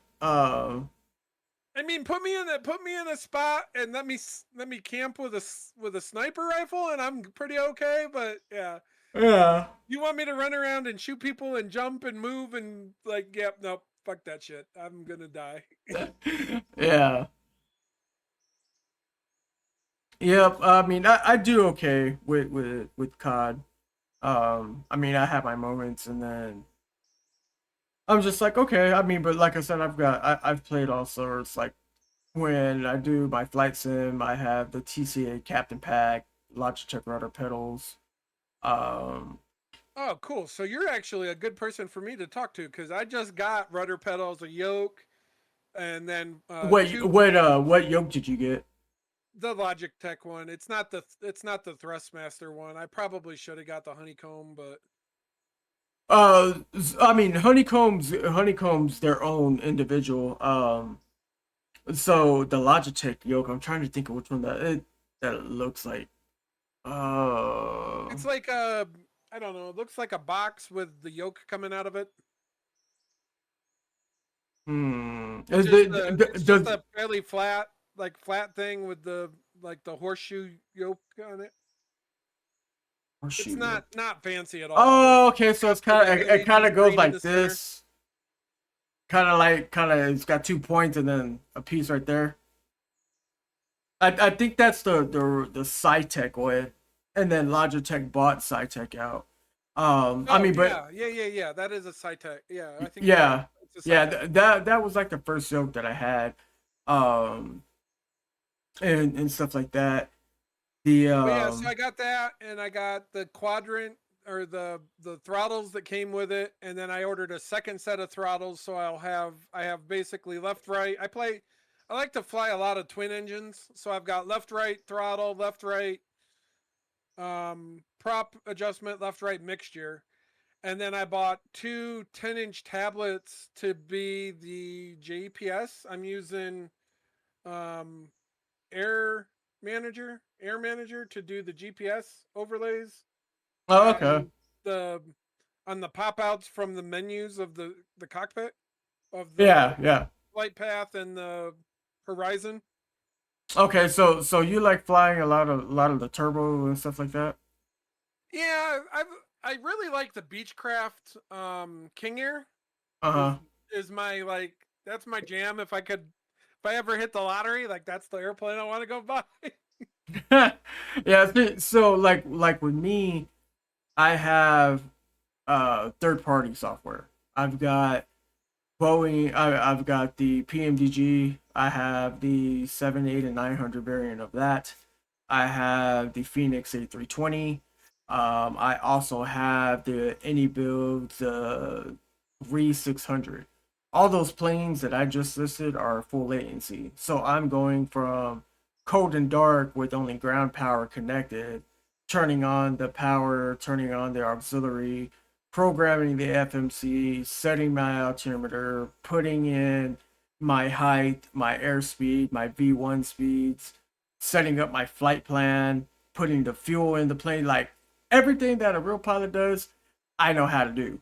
I mean, put me in a spot and let me camp with a sniper rifle, and I'm pretty okay. But yeah, Yeah. you want me to run around and shoot people and jump and move and like, yep, nope, fuck that shit. I'm gonna die. Yeah. Yep. I mean, I do okay with COD. I mean, I have my moments, and then I'm just like, okay. I mean, but like I said, I've played all sorts. Like when I do my flight sim, I have the TCA Captain Pack, Logitech rudder pedals. Um, Oh, cool. So you're actually a good person for me to talk to because I just got rudder pedals, a yoke, and then two what yoke did you get? the Logitech one. It's not the Thrustmaster one. I probably should have got the honeycomb, but I mean, honeycombs their own individual. So the Logitech yoke, I'm trying to think of which one that it looks like. Uh, it's like a I don't know. It looks like a box with the yoke coming out of it. Is It's just a fairly flat thing with the like the horseshoe yoke on it. It's shoot. not fancy at all. Oh, okay. So it's The it kind LED of goes screen in like the center. this. Kind of. It's got 2 points and then a piece right there. I think that's the Cytec one, and then Logitech bought Cytec out. I Oh mean, but yeah. That is a Cytec. Yeah, I think you're right. yeah, It's a yeah. Cytec. That was like the first yoke that I had, um, and stuff like that. The But yeah, so I got that, and I got the quadrant or the throttles that came with it, and then I ordered a second set of throttles. So I have basically left right. I like to fly a lot of twin engines, so I've got left right throttle, left right prop adjustment, left right mixture, and then I bought two 10-inch tablets to be the GPS. I'm using um Air Manager to do the GPS overlays. Oh, okay. The on the pop outs from the menus of the cockpit of the Yeah, yeah. flight path and the horizon. Okay, so you like flying a lot of the turbo and stuff like that? Yeah, I really like the Beechcraft King Air is Uh-huh. is my like that's my jam. If I ever hit the lottery, like that's the airplane I want to go buy. Yeah, so like with me, I have third party software. I've got Boeing, I've got the PMDG, I have the 7, 8, and 900 variant of that. I have the Phoenix A320. I also have the AnyBuild, the Re 600. All those planes that I just listed are full latency. So I'm going from cold and dark with only ground power connected, turning on the power, turning on the auxiliary, programming the FMC, setting my altimeter, putting in my height, my airspeed, my V1 speeds, setting up my flight plan, putting the fuel in the plane, like everything that a real pilot does, I know how to do.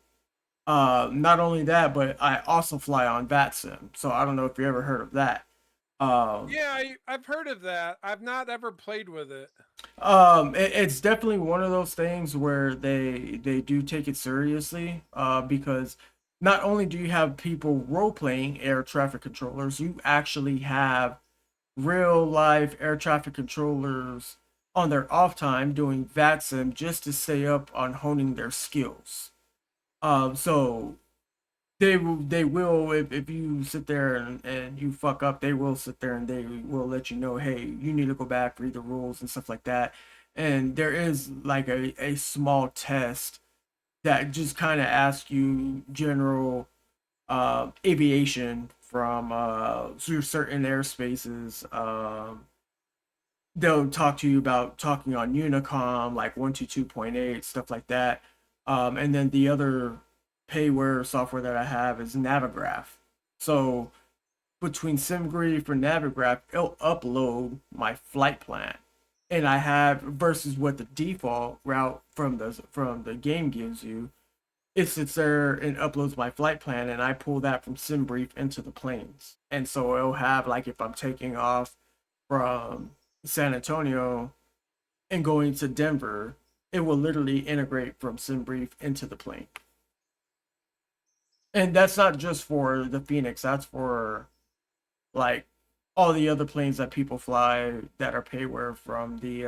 Not only that, but I also fly on VATSIM. So I don't know if you ever heard of that. Um, Yeah, I've heard of that. I've not ever played with it. it's definitely one of those things where they do take it seriously, because not only do you have people role playing air traffic controllers, you actually have real live air traffic controllers on their off time doing VATSIM just to stay up on honing their skills. So they will if you sit there and you fuck up, they will sit there and they will let you know, hey, you need to go back, read the rules and stuff like that. And there is like a small test that just kind of asks you general aviation from through certain airspaces. They'll talk to you about talking on Unicom, like 122.8, stuff like that. And then the other payware software that I have is Navigraph. So between SimGrief or Navigraph, it'll upload my flight plan. And I have versus what the default route from the game gives you. It sits there and uploads my flight plan, and I pull that from SimBrief into the planes. And so it'll have like if I'm taking off from San Antonio and going to Denver, it will literally integrate from SimBrief into the plane. And that's not just for the Phoenix, that's for like all the other planes that people fly that are payware from the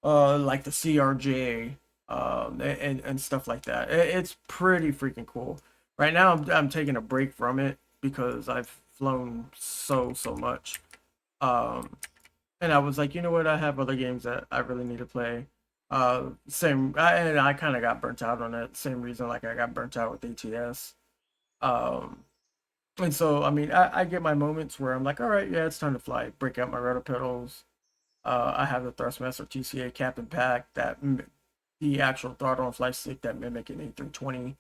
like the CRJ and stuff like that. It's pretty freaking cool. Right now I'm taking a break from it because I've flown so much. Um and I was like, you know what? I have other games that I really need to play. And I kind of got burnt out on it. Same reason like I got burnt out with ATS. Um, and so I mean, I get my moments where I'm like, all right, yeah, it's time to fly. Break out my rotor pedals. I have the Thrustmaster TCA Captain Pack the actual throttle and flight stick that mimic an A320,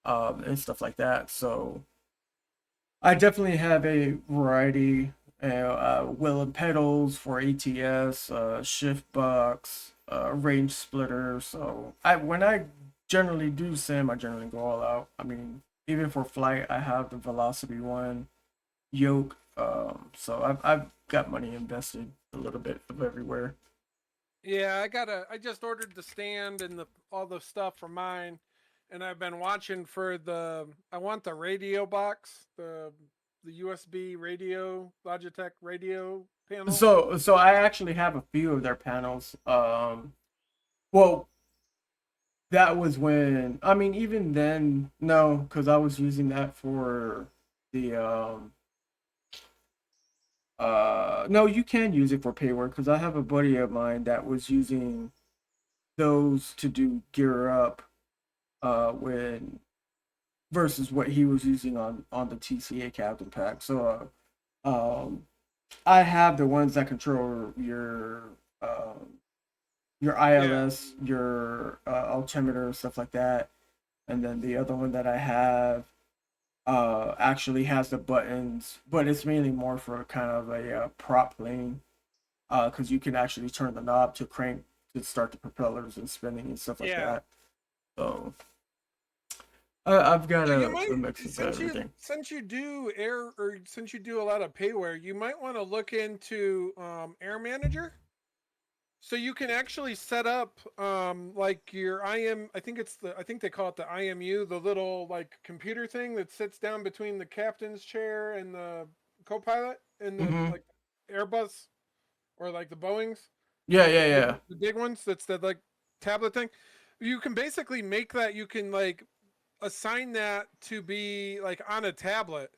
and stuff like that. So I definitely have a variety. Wheel and pedals for ATS, shift box, range splitter. So I when I generally do sim, I generally go all out. I mean, even for flight, I have the Velocity one yoke. So I've got money invested a little bit of everywhere. Yeah, I just ordered the stand and the all the stuff for mine, and I've been watching for I want the radio box, the USB radio, Logitech radio panel. So I actually have a few of their panels. Well, that was when I mean even then no, because I was using that for the no, you can use it for payware because I have a buddy of mine that was using those to do gear up when versus what he was using on the TCA Captain Pack. So I have the ones that control your Yeah, ILS, your altimeter, stuff like that. And then the other one that I have actually has the buttons, but it's mainly more for kind of a prop plane because you can actually turn the knob to crank start the propellers and spinning and stuff like Yeah. that. So I've got So you a might, mix of everything. since you do since you do a lot of payware, you might want to look into Air Manager. So you can actually set up like your I think I think they call it the IMU, the little like computer thing that sits down between the captain's chair and the co-pilot in the Hmm. like Airbus or like the Boeings, Yeah, yeah, yeah. the big ones. That's the like tablet thing. You can basically make that. You can like assign that to be like on a tablet,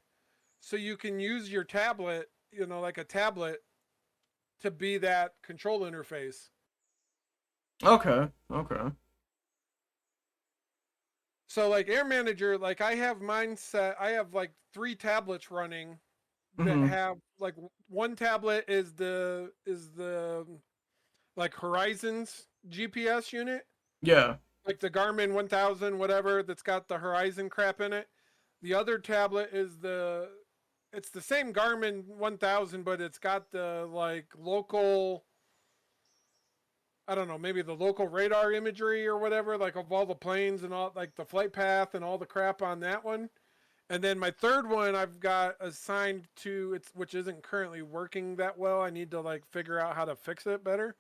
so you can use your tablet, like a tablet, to be that control interface. Okay, okay. So like Air Manager, like I have mine set. I have like 3 tablets running that Hmm. have like one tablet is the like Horizons GPS unit, Yeah. like the Garmin 1000 whatever that's got the Horizon crap in it. The other tablet is it's the same Garmin 1000, but it's got the like local, I don't know, maybe the local radar imagery or whatever, like of all the planes and all, like the flight path and all the crap on that one. And then my third one I've got assigned to which isn't currently working that well. I need to like figure out how to fix it better.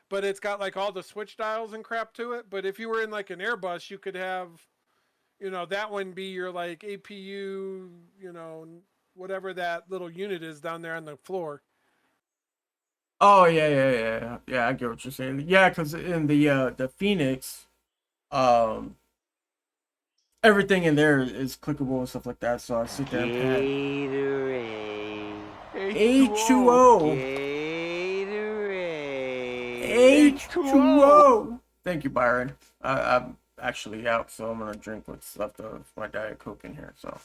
But it's got like all the switch dials and crap to it. But if you were in like an Airbus, you could have, that one be your like APU, whatever that little unit is down there on the floor. Oh yeah, yeah, yeah, yeah. I get what you're saying. Yeah, because in the Phoenix, um, everything in there is clickable and stuff like that. So I sit there and pat Gatorade. H2O. H2O. Gatorade. H2O. Thank you, Byron. I'm actually out, so I'm gonna drink what's left of my Diet Coke in here. So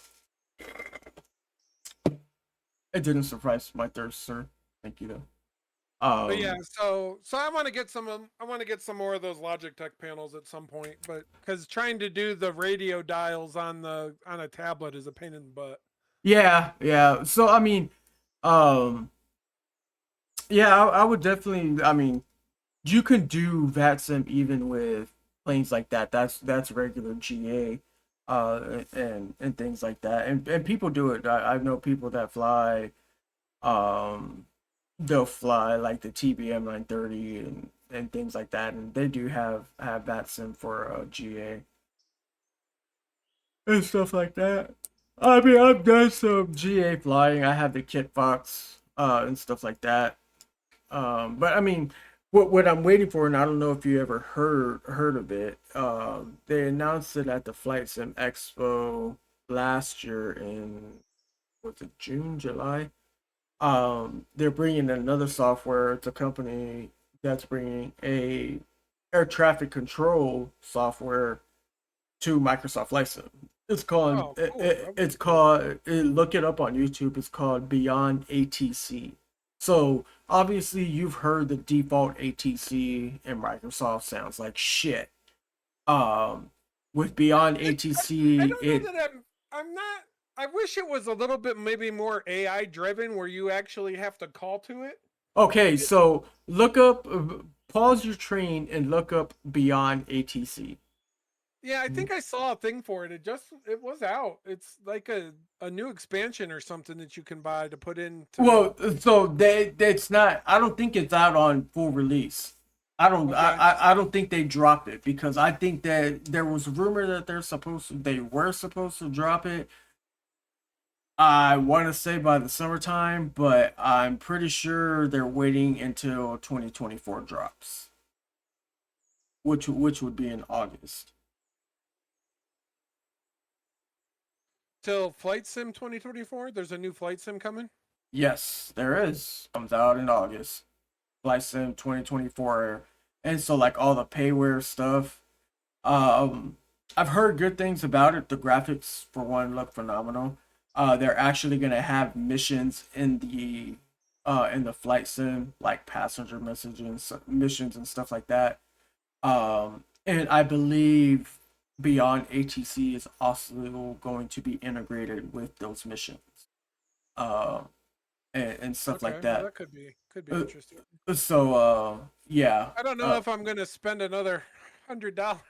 it didn't suffice my thirst, sir. Thank you, though. But yeah, so I want to get some more of those Logitech panels at some point, but because trying to do the radio dials on a tablet is a pain in the butt. Yeah, yeah. So I mean, um, yeah, I would definitely. I mean, you can do VATSIM even with planes like that. That's regular GA, and things like that. And people do it. I know people that fly. Um, they'll fly like the TBM 930 and things like that, and they do have VATSIM for GA and stuff like that. I mean, I've done some GA flying. I have the Kitfox and stuff like that. But I mean, what I'm waiting for, and I don't know if you ever heard of it. They announced it at the Flight Sim Expo last year in, was it June, July? They're bringing another software. It's a company that's bringing a air traffic control software to Microsoft Flight Sim. It's called Oh, cool. it's called look it up on YouTube. It's called Beyond ATC. So obviously you've heard the default ATC in Microsoft sounds like shit. Um, with Beyond I ATC, don't know that I'm not. I wish it was a little bit maybe more AI driven, where you actually have to call to it. okay. So look up, pause your train and look up Beyond ATC. Yeah, I think I saw a thing for it. It was out. It's like a new expansion or something that you can buy to put into. Well, so it's not. I don't think it's out on full release. I don't. Okay. I don't think they dropped it because I think that there was a rumor that they were supposed to drop it. I want to say by the summertime, but I'm pretty sure they're waiting until 2024 drops, which would be in August. Till Flight Sim 2024. There's a new Flight Sim coming. Yes, there is. Comes out in August. Flight Sim 2024, and so like all the payware stuff. Um, I've heard good things about it. The graphics, for one, look phenomenal. They're actually gonna have missions in the flight sim, like passenger messages, missions and stuff like that. And I believe Beyond ATC is also going to be integrated with those missions. Uh, and stuff Okay, like well, that. that could be Uh, interesting. So yeah. I don't know if I'm gonna spend another $100,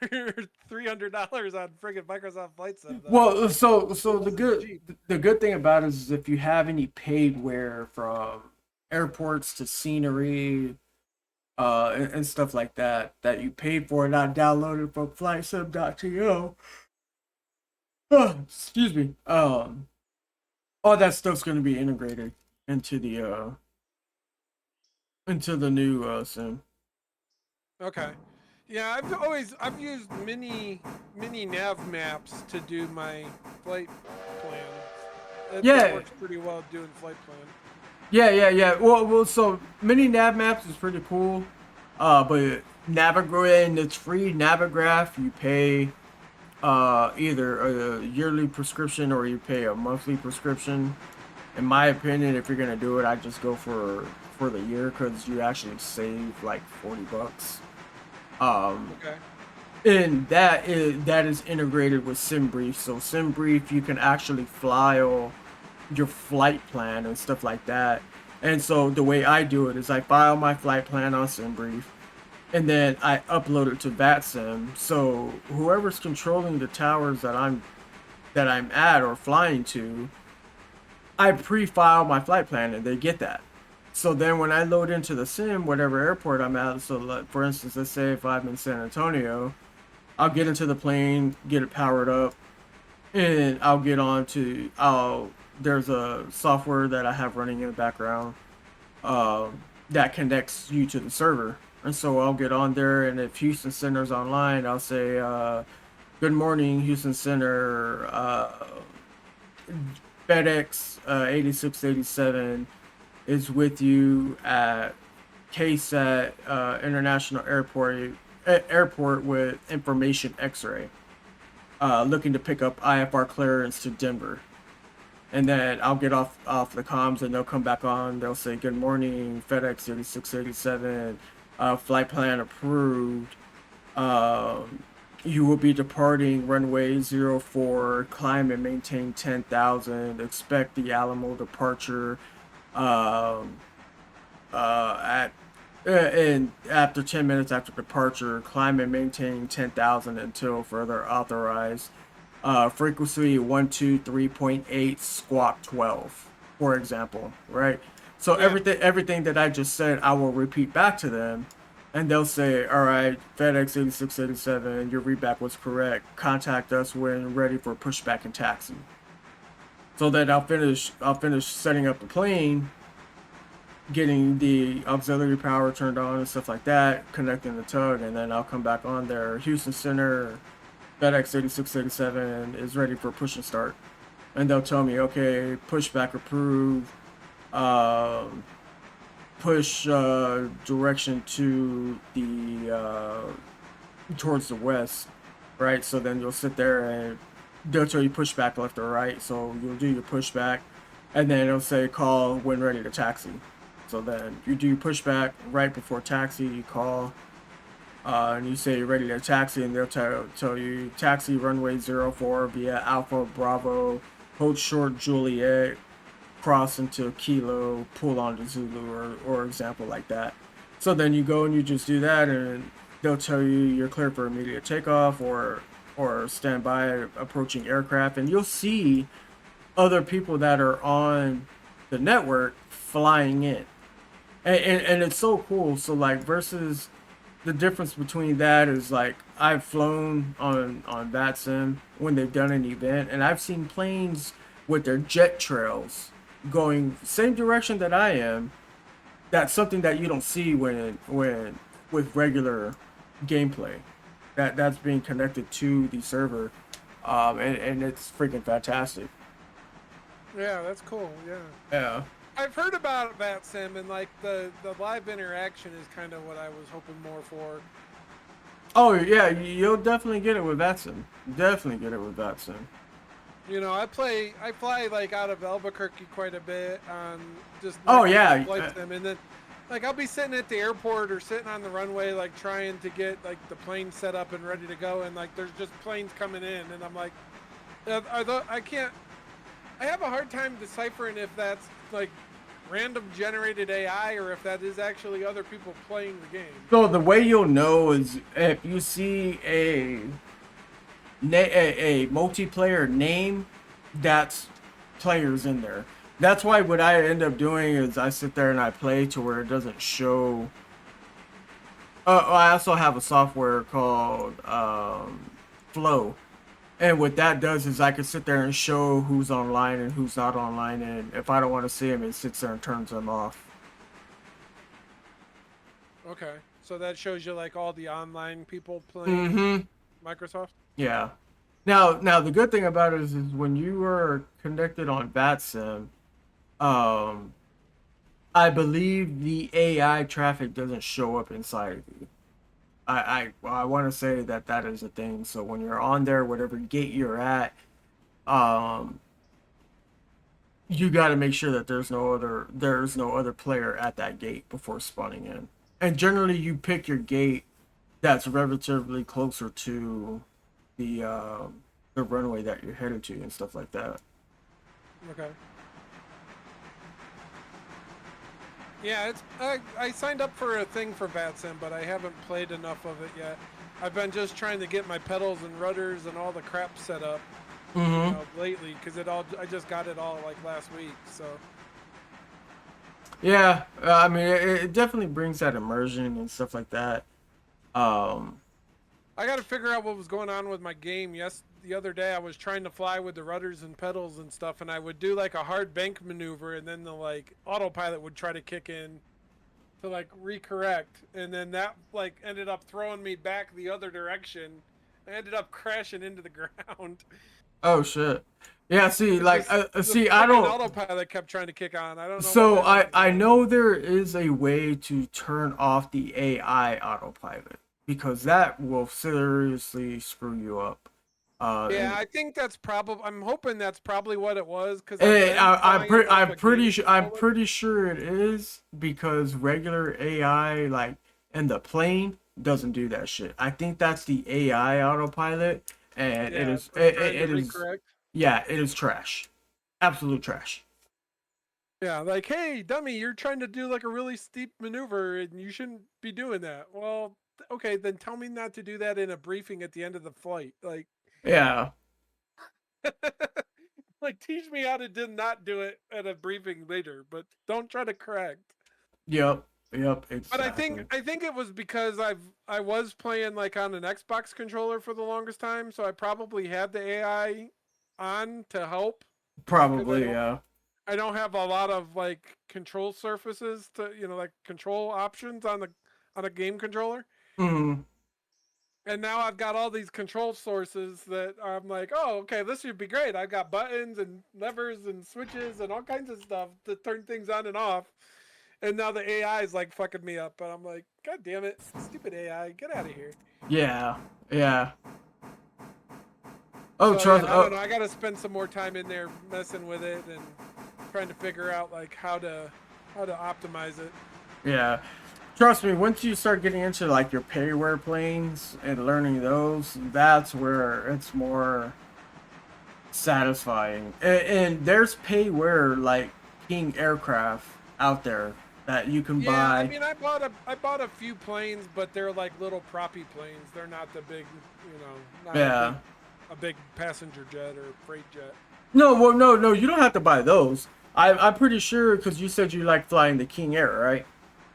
$300 on friggin' Microsoft Flight Sim though. Well, so This is cheap. the good thing about it is if you have any paidware from airports to scenery, and stuff like that that you paid for, not downloaded from flightsim.to. Excuse me. All that stuff's gonna be integrated into the new sim. Okay. Yeah, I've used mini nav maps to do my flight plan. That Yeah, works pretty well doing flight plan. yeah. So mini nav maps is pretty cool. But Navigraph, it's free. Navigraph, you pay either a yearly prescription or you pay a monthly prescription. In my opinion, if you're gonna do it, I just go for the year because you actually save like $40. Okay. And that is integrated with SimBrief. So SimBrief, you can actually file your flight plan and stuff like that. And so the way I do it is I file my flight plan on SimBrief, and then I upload it to VATSIM. So whoever's controlling the towers that I'm at or flying to, I pre-file my flight plan and they get that. So then when I load into the sim, whatever airport I'm at, so like, for instance, let's say if I'm in San Antonio, I'll get into the plane, get it powered up, and I'll get on to, there's a software that I have running in the background that connects you to the server. And so I'll get on there, and if Houston Center's online, I'll say, good morning, Houston Center, FedEx 8687 is with you at KSAT International Airport with information X-ray, looking to pick up IFR clearance to Denver. And then I'll get off the comms and they'll come back on. They'll say, good morning, FedEx 8687, flight plan approved. You will be departing runway 04, climb and maintain 10,000, expect the Alamo departure at and after 10 minutes after departure, climb and maintain 10,000 until further authorized. Frequency 123.8 squawk 12, for example, right? So Yeah. everything that I just said, I will repeat back to them, and they'll say, all right, FedEx 8687, your readback was correct. Contact us when ready for pushback and taxi. So then I'll finish setting up the plane, getting the auxiliary power turned on and stuff like that, connecting the tug, and then I'll come back on there. Houston Center, FedEx 8687 is ready for push and start. And they'll tell me, okay, pushback approved, push direction to the towards the west, right? So then you'll sit there and they'll tell you pushback left or right. So you'll do your pushback, and then it'll say call when ready to taxi. So then you do your pushback right before taxi. You call, and you say you're ready to taxi, and they'll tell you taxi runway 04 via Alpha Bravo, hold short Juliet, cross into Kilo, pull on to Zulu, or example like that. So then you go and you just do that, and they'll tell you you're clear for immediate takeoff or standby approaching aircraft, and you'll see other people that are on the network flying in, and it's so cool. So like versus the difference between that is like I've flown on VATSIM when they've done an event, and I've seen planes with their jet trails going same direction that I am. That's something that you don't see when with regular gameplay. That's being connected to the server, and it's freaking fantastic. Yeah, that's cool. Yeah. Yeah. I've heard about VATSIM, and like the live interaction is kind of what I was hoping more for. Oh yeah, you'll definitely get it with VATSIM. Definitely get it with VATSIM. You know, I fly like out of Albuquerque quite a bit on just Oh yeah. flight sim, and then like I'll be sitting at the airport or sitting on the runway like trying to get like the plane set up and ready to go, and like there's just planes coming in, and I'm like, I have a hard time deciphering if that's like random generated AI or if that is actually other people playing the game. So the way you'll know is if you see a multiplayer name, that's players in there. That's why what I end up doing is I sit there and I play to where it doesn't show. I also have a software called Flow, and what that does is I can sit there and show who's online and who's not online, and if I don't want to see them, it sits there and turns them off. Okay, so that shows you like all the online people playing Mm-hmm. Microsoft. Yeah. Now the good thing about it is when you are connected on VATSIM, um, I believe the AI traffic doesn't show up inside of you. I want to say that that is a thing. So when you're on there, whatever gate you're at, um, you got to make sure that there's no other player at that gate before spawning in. And generally, you pick your gate that's relatively closer to the runway that you're headed to and stuff like that. Okay. Yeah, it's I signed up for a thing for VATSIM, but I haven't played enough of it yet. I've been just trying to get my pedals and rudders and all the crap set up, lately, because I just got it all like last week. So Yeah, I mean, it definitely brings that immersion and stuff like that. Um, I got to figure out what was going on with my game. The other day I was trying to fly with the rudders and pedals and stuff, and I would do like a hard bank maneuver, and then the like autopilot would try to kick in to like recorrect, and then that like ended up throwing me back the other direction. I ended up crashing into the ground. oh shit. Yeah, see, like, The see, I freaking don't. autopilot kept trying to kick on. I don't know. So what that I is. know there is a way to turn off the AI autopilot because that will seriously screw you up. Yeah, I think that's probably. I'm hoping that's probably what it was because I'm pretty sure it is because regular AI like in the plane doesn't do that shit. I think that's the AI autopilot, and it is yeah, it is trash, absolute trash. Yeah, like, hey, dummy, you're trying to do like a really steep maneuver and you shouldn't be doing that. Well, okay, then tell me not to do that in a briefing at the end of the flight. Like, Yeah, like teach me how to not do it at a briefing later, but don't try to correct. yep, But exactly. I think it was because I was playing like on an Xbox controller for the longest time, so I probably had the AI on to help because Probably, yeah. I don't have a lot of like control surfaces to like control options on a game controller. Hmm. And now I've got all these control sources that I'm like, oh, okay, this should be great. I've got buttons and levers and switches and all kinds of stuff to turn things on and off. And now the AI is like fucking me up. But I'm like, God damn it, stupid AI, get out of here. Yeah, yeah. Oh, So trust. yeah, I don't know. Oh, I got to spend some more time in there messing with it and trying to figure out like how to optimize it. yeah. Trust me. Once you start getting into like your payware planes and learning those, that's where it's more satisfying. And there's payware like King aircraft out there that you can Yeah, I buy. mean, I bought a few planes, but they're like little proppy planes. They're not the big, not Yeah. a big passenger jet or freight jet. No, well, no. You don't have to buy those. I'm pretty sure because you said you like flying the King Air, right?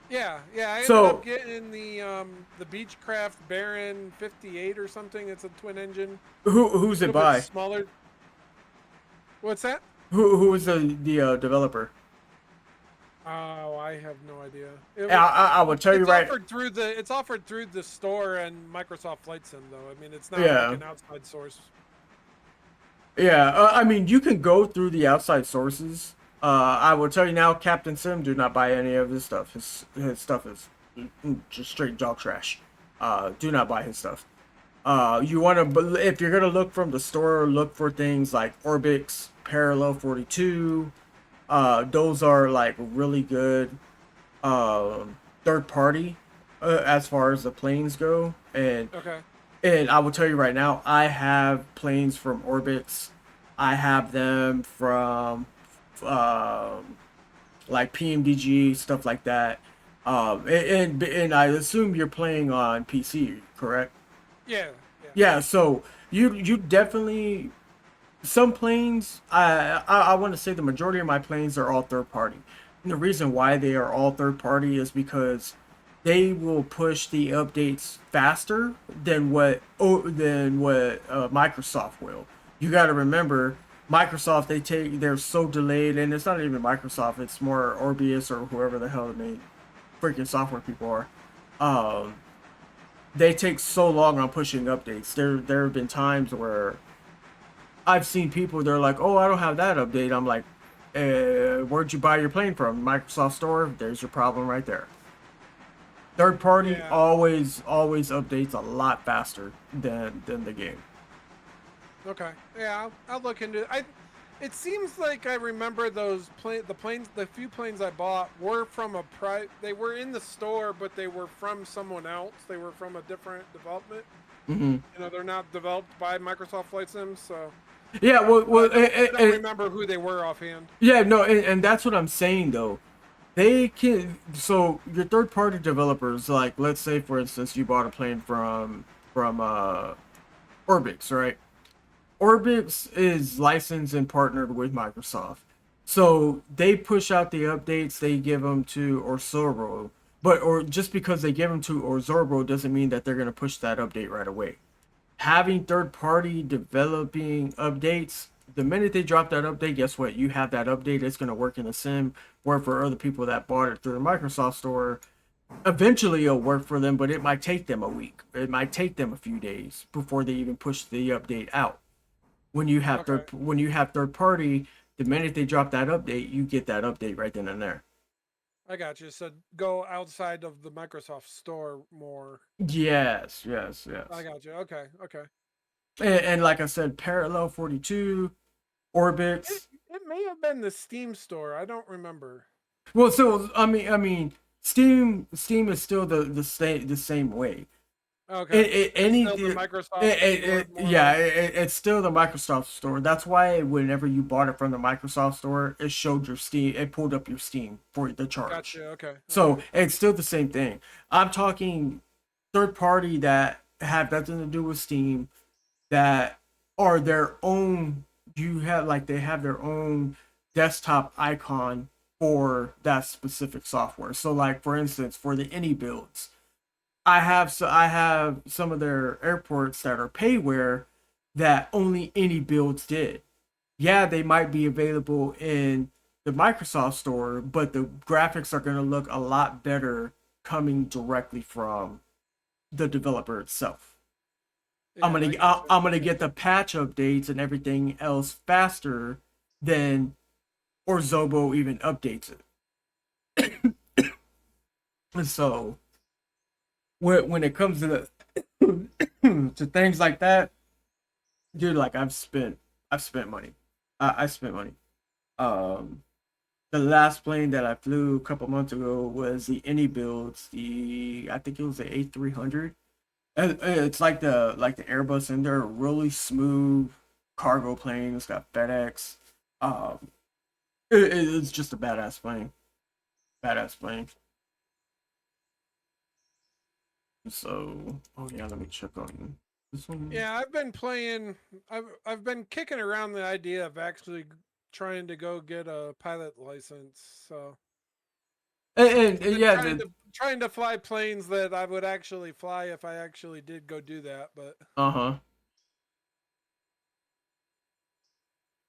Yeah, yeah. I ended So up getting the Beechcraft Baron 58 or something. It's a twin engine, who's a it little bit by? smaller. What's that? Who is the developer? Oh, I have no idea. I will tell you It's right. offered through the store and Microsoft Flight Sim though. I mean, it's not like Yeah, an outside source. yeah. I mean, you can go through the outside sources. I will tell you now, Captain Sim, do not buy any of his stuff. His stuff is just straight dog trash. Do not buy his stuff. You want to, if you're gonna look from the store, look for things like Orbix, Parallel 42. Those are like really good third party as far as the planes go, Okay. and I will tell you right now, I have planes from Orbitz. I have them from um like PMDG stuff like that. And I assume you're playing on PC, correct? Yeah, yeah. Yeah, so you definitely some planes. I want to say the majority of my planes are all third party. And the reason why they are all third party is because they will push the updates faster than what Microsoft will. You got to remember, Microsoft they're so delayed, and it's not even Microsoft. It's more Orbius or whoever the hell the main freaking software people are. Um, they take so long on pushing updates. There have been times where I've seen people, they're like, "Oh, I don't have that update." I'm like, "Where'd you buy your plane from? Microsoft Store." There's your problem right there. Third party Yeah. always updates a lot faster than the game. Okay. Yeah, I'll look into it. It seems like I remember the few planes I bought were from they were in the store, but they were from someone else. They were from a different development. Hmm. They're not developed by Microsoft Flight Sims, so Yeah, I don't remember who they were offhand. yeah, no, and that's what I'm saying though. They can, so your third party developers, like let's say for instance you bought a plane from Orbix, right? Orbix is licensed and partnered with Microsoft. So they push out the updates, they give them to Orzobro. But or just because they give them to Orzobro doesn't mean that they're going to push that update right away. Having third party developing updates, the minute they drop that update, guess what? You have that update, it's going to work in the sim. Where for other people that bought it through the Microsoft store, eventually it'll work for them, but it might take them a week. It might take them a few days before they even push the update out. Okay. When you have third party, the minute they drop that update, you get that update right then and there. I got you. So go outside of the Microsoft store more. Yes, I got you. Okay, okay. and like I said, Parallel 42, It, Orbix. it may have been the Steam store. I don't remember. Well, so I mean, Steam is still the same way. Okay. It's Any still the Microsoft store, more or yeah, less? it's still the Microsoft store. That's why whenever you bought it from the Microsoft store, it showed your Steam. It pulled up your Steam for the charge. Gotcha. Okay. So Okay. it's still the same thing. I'm talking third party that have nothing to do with Steam, that are their own. You have like they have their own desktop icon for that specific software. So like for instance, for the any builds, I have some of their airports that are payware that only any builds did. Yeah, they might be available in the Microsoft store, but the graphics are going to look a lot better coming directly from the developer itself. Yeah, I gotcha. I'm gonna get the patch updates and everything else faster than Orzobo even updates it. And so when it comes to to things like that, dude, like I've spent money. I spent money. Um, the last plane that I flew a couple months ago was the Any builds. I think it was the A300. It's like the Airbus, and they're really smooth cargo plane. It's got FedEx. Um, it's just a badass plane. Badass plane. So, oh yeah, let me check on this one. Yeah, I've been playing. I've been kicking around the idea of actually trying to go get a pilot license. So And been yeah, trying to fly planes that I would actually fly if I actually did go do that. But uh-huh.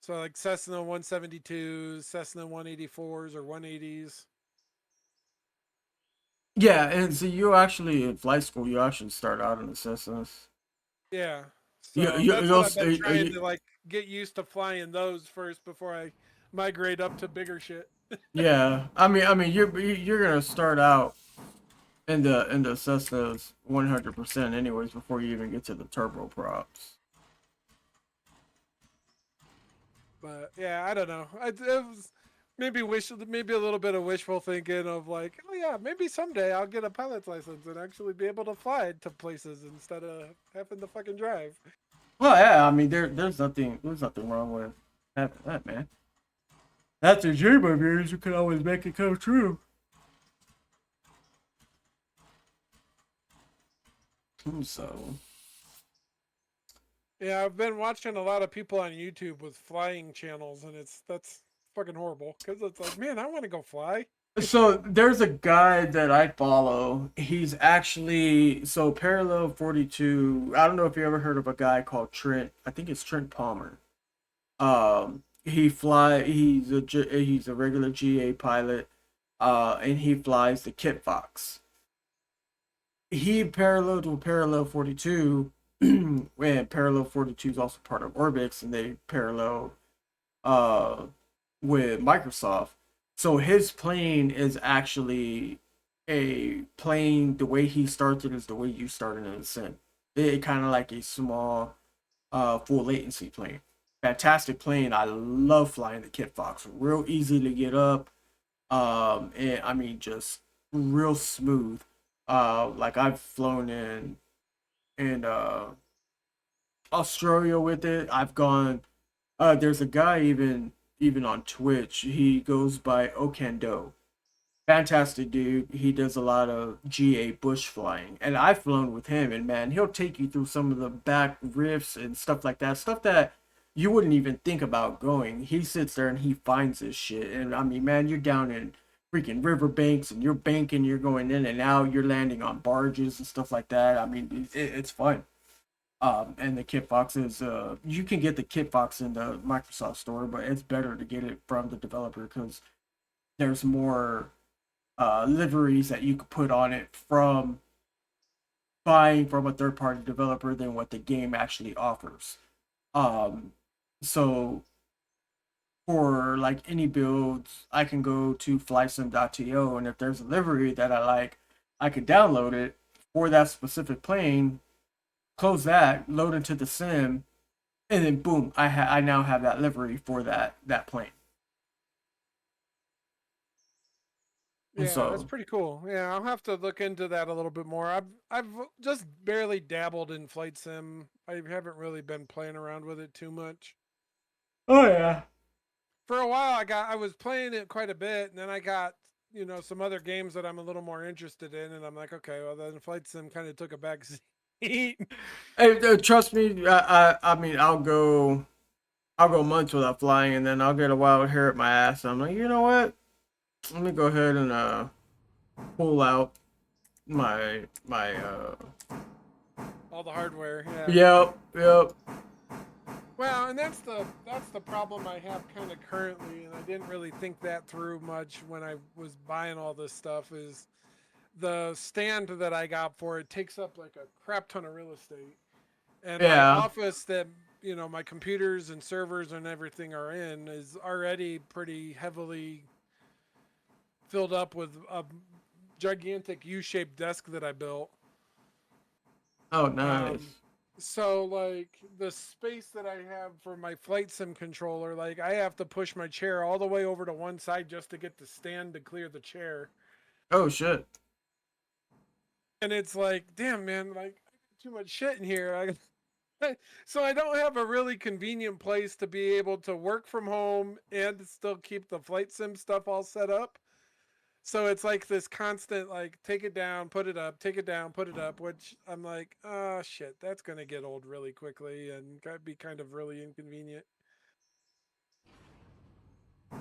so like Cessna 172s, Cessna 184s or 180s. Yeah, and so you actually in flight school, you actually start out in the Cessnas. Yeah. You So you that's you'll what I've been trying you, to like get used to flying those first before I migrate up to bigger shit. yeah. I mean you're gonna start out in the Cessnas 100% anyways before you even get to the turboprops. But yeah, I don't know. It was maybe a little bit of wishful thinking of like, oh yeah, maybe someday I'll get a pilot's license and actually be able to fly to places instead of having to fucking drive. Well, yeah, I mean there's nothing wrong with having that, man. That's a dream of yours. You can always make it come true. So, Yeah, I've been watching a lot of people on YouTube with flying channels, and that's fucking horrible because it's like, man, I want to go fly. so there's a guy that I follow. He's actually so Parallel 42. I don't know if you ever heard of a guy called Trent. I think it's Trent Palmer. He's a regular GA pilot. And he flies the Kit Fox. He paralleled with Parallel 42 when Parallel 42 is also part of Orbix, and they parallel uh with Microsoft. So his plane is actually a plane. The way he started is the way you started in the sim. It kind of like a small full latency plane. Fantastic plane. I love flying the Kit Fox. Real easy to get up. And I mean just real smooth. Like I've flown in Australia with it. I've gone. There's a guy even on Twitch. He goes by Okando. Fantastic dude. He does a lot of GA bush flying, and I've flown with him. And man, he'll take you through some of the back rifts and stuff like that. Stuff that you wouldn't even think about going. He sits there and he finds this shit. And I mean, man, you're down in freaking riverbanks and you're banking, you're going in and out, you're landing on barges and stuff like that. I mean, it's fun. And the Kit Fox is you can get the Kit Fox in the Microsoft store, but it's better to get it from the developer because there's more liveries that you could put on it from buying from a third party developer than what the game actually offers. Um, so for like any builds, I can go to flysim.to, and if there's a livery that I like, I can download it for that specific plane, close that, load into the sim, and then boom, I now have that livery for that plane. And Yeah, that's so pretty cool. Yeah, I'll have to look into that a little bit more. I've just barely dabbled in flight sim. I haven't really been playing around with it too much. oh yeah. For a while I was playing it quite a bit, and then I got, some other games that I'm a little more interested in, and I'm like, okay, well then flight sim kind of took a back seat. Hey, trust me, I mean I'll go months without flying, and then I'll get a wild hair at my ass. And I'm like, you know what? Let me go ahead and pull out my All the hardware, yeah. yep. Well, and that's the problem I have kind of currently, and I didn't really think that through much when I was buying all this stuff, is the stand that I got for it takes up like a crap ton of real estate. And my Yeah. office that, my computers and servers and everything are in is already pretty heavily filled up with a gigantic U-shaped desk that I built. Oh, nice. So like the space that I have for my flight sim controller, like I have to push my chair all the way over to one side just to get the stand to clear the chair. Oh shit. And it's like, damn man, like too much shit in here. So I don't have a really convenient place to be able to work from home and still keep the flight sim stuff all set up. So it's like this constant, like, take it down, put it up, take it down, put it up, which I'm like, oh shit, that's going to get old really quickly and be kind of really inconvenient.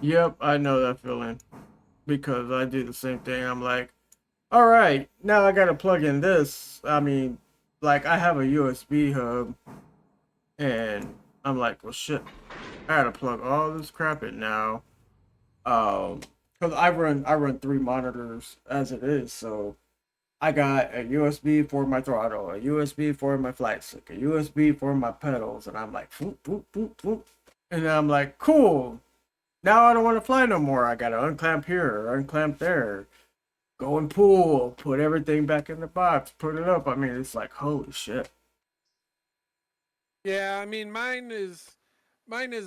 Yep, I know that feeling because I do the same thing. I'm like, all right, now I gotta plug in this. I mean, like I have a USB hub, and I'm like, well, shit, I gotta plug all this crap in now. Because I run three monitors as it is, so I got a USB for my throttle, a USB for my flight stick, a USB for my pedals, and I'm like, whoop, whoop, whoop, whoop. And then I'm like, cool. Now I don't want to fly no more. I gotta unclamp here, unclamp there, go and pull, put everything back in the box, put it up. I mean, it's like, holy shit. Yeah, I mean, mine is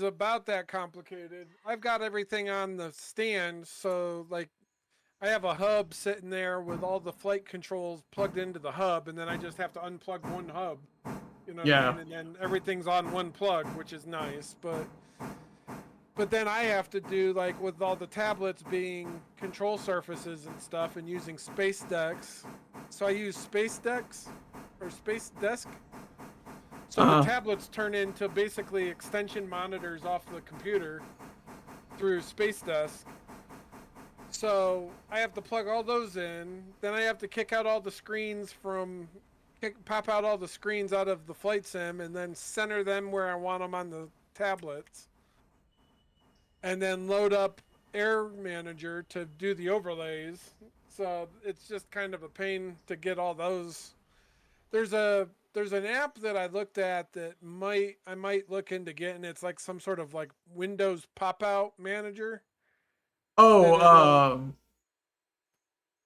about that complicated. I've got everything on the stand, so like I have a hub sitting there with all the flight controls plugged into the hub, and then I just have to unplug one hub. You know what I Yeah. mean? And then everything's on one plug, which is nice. But But then I have to do, like, with all the tablets being control surfaces and stuff and using Space Decks. So I use Space Decks or Space Desk. So the tablets turn into basically extension monitors off the computer through Space Desk. So I have to plug all those in. Then I have to kick out all the screens pop out all the screens out of the flight sim and then center them where I want them on the tablets. And then load up Air Manager to do the overlays. So it's just kind of a pain to get all those. There's an app that I looked at that I might look into getting. It's like some sort of like Windows pop-out manager. Oh,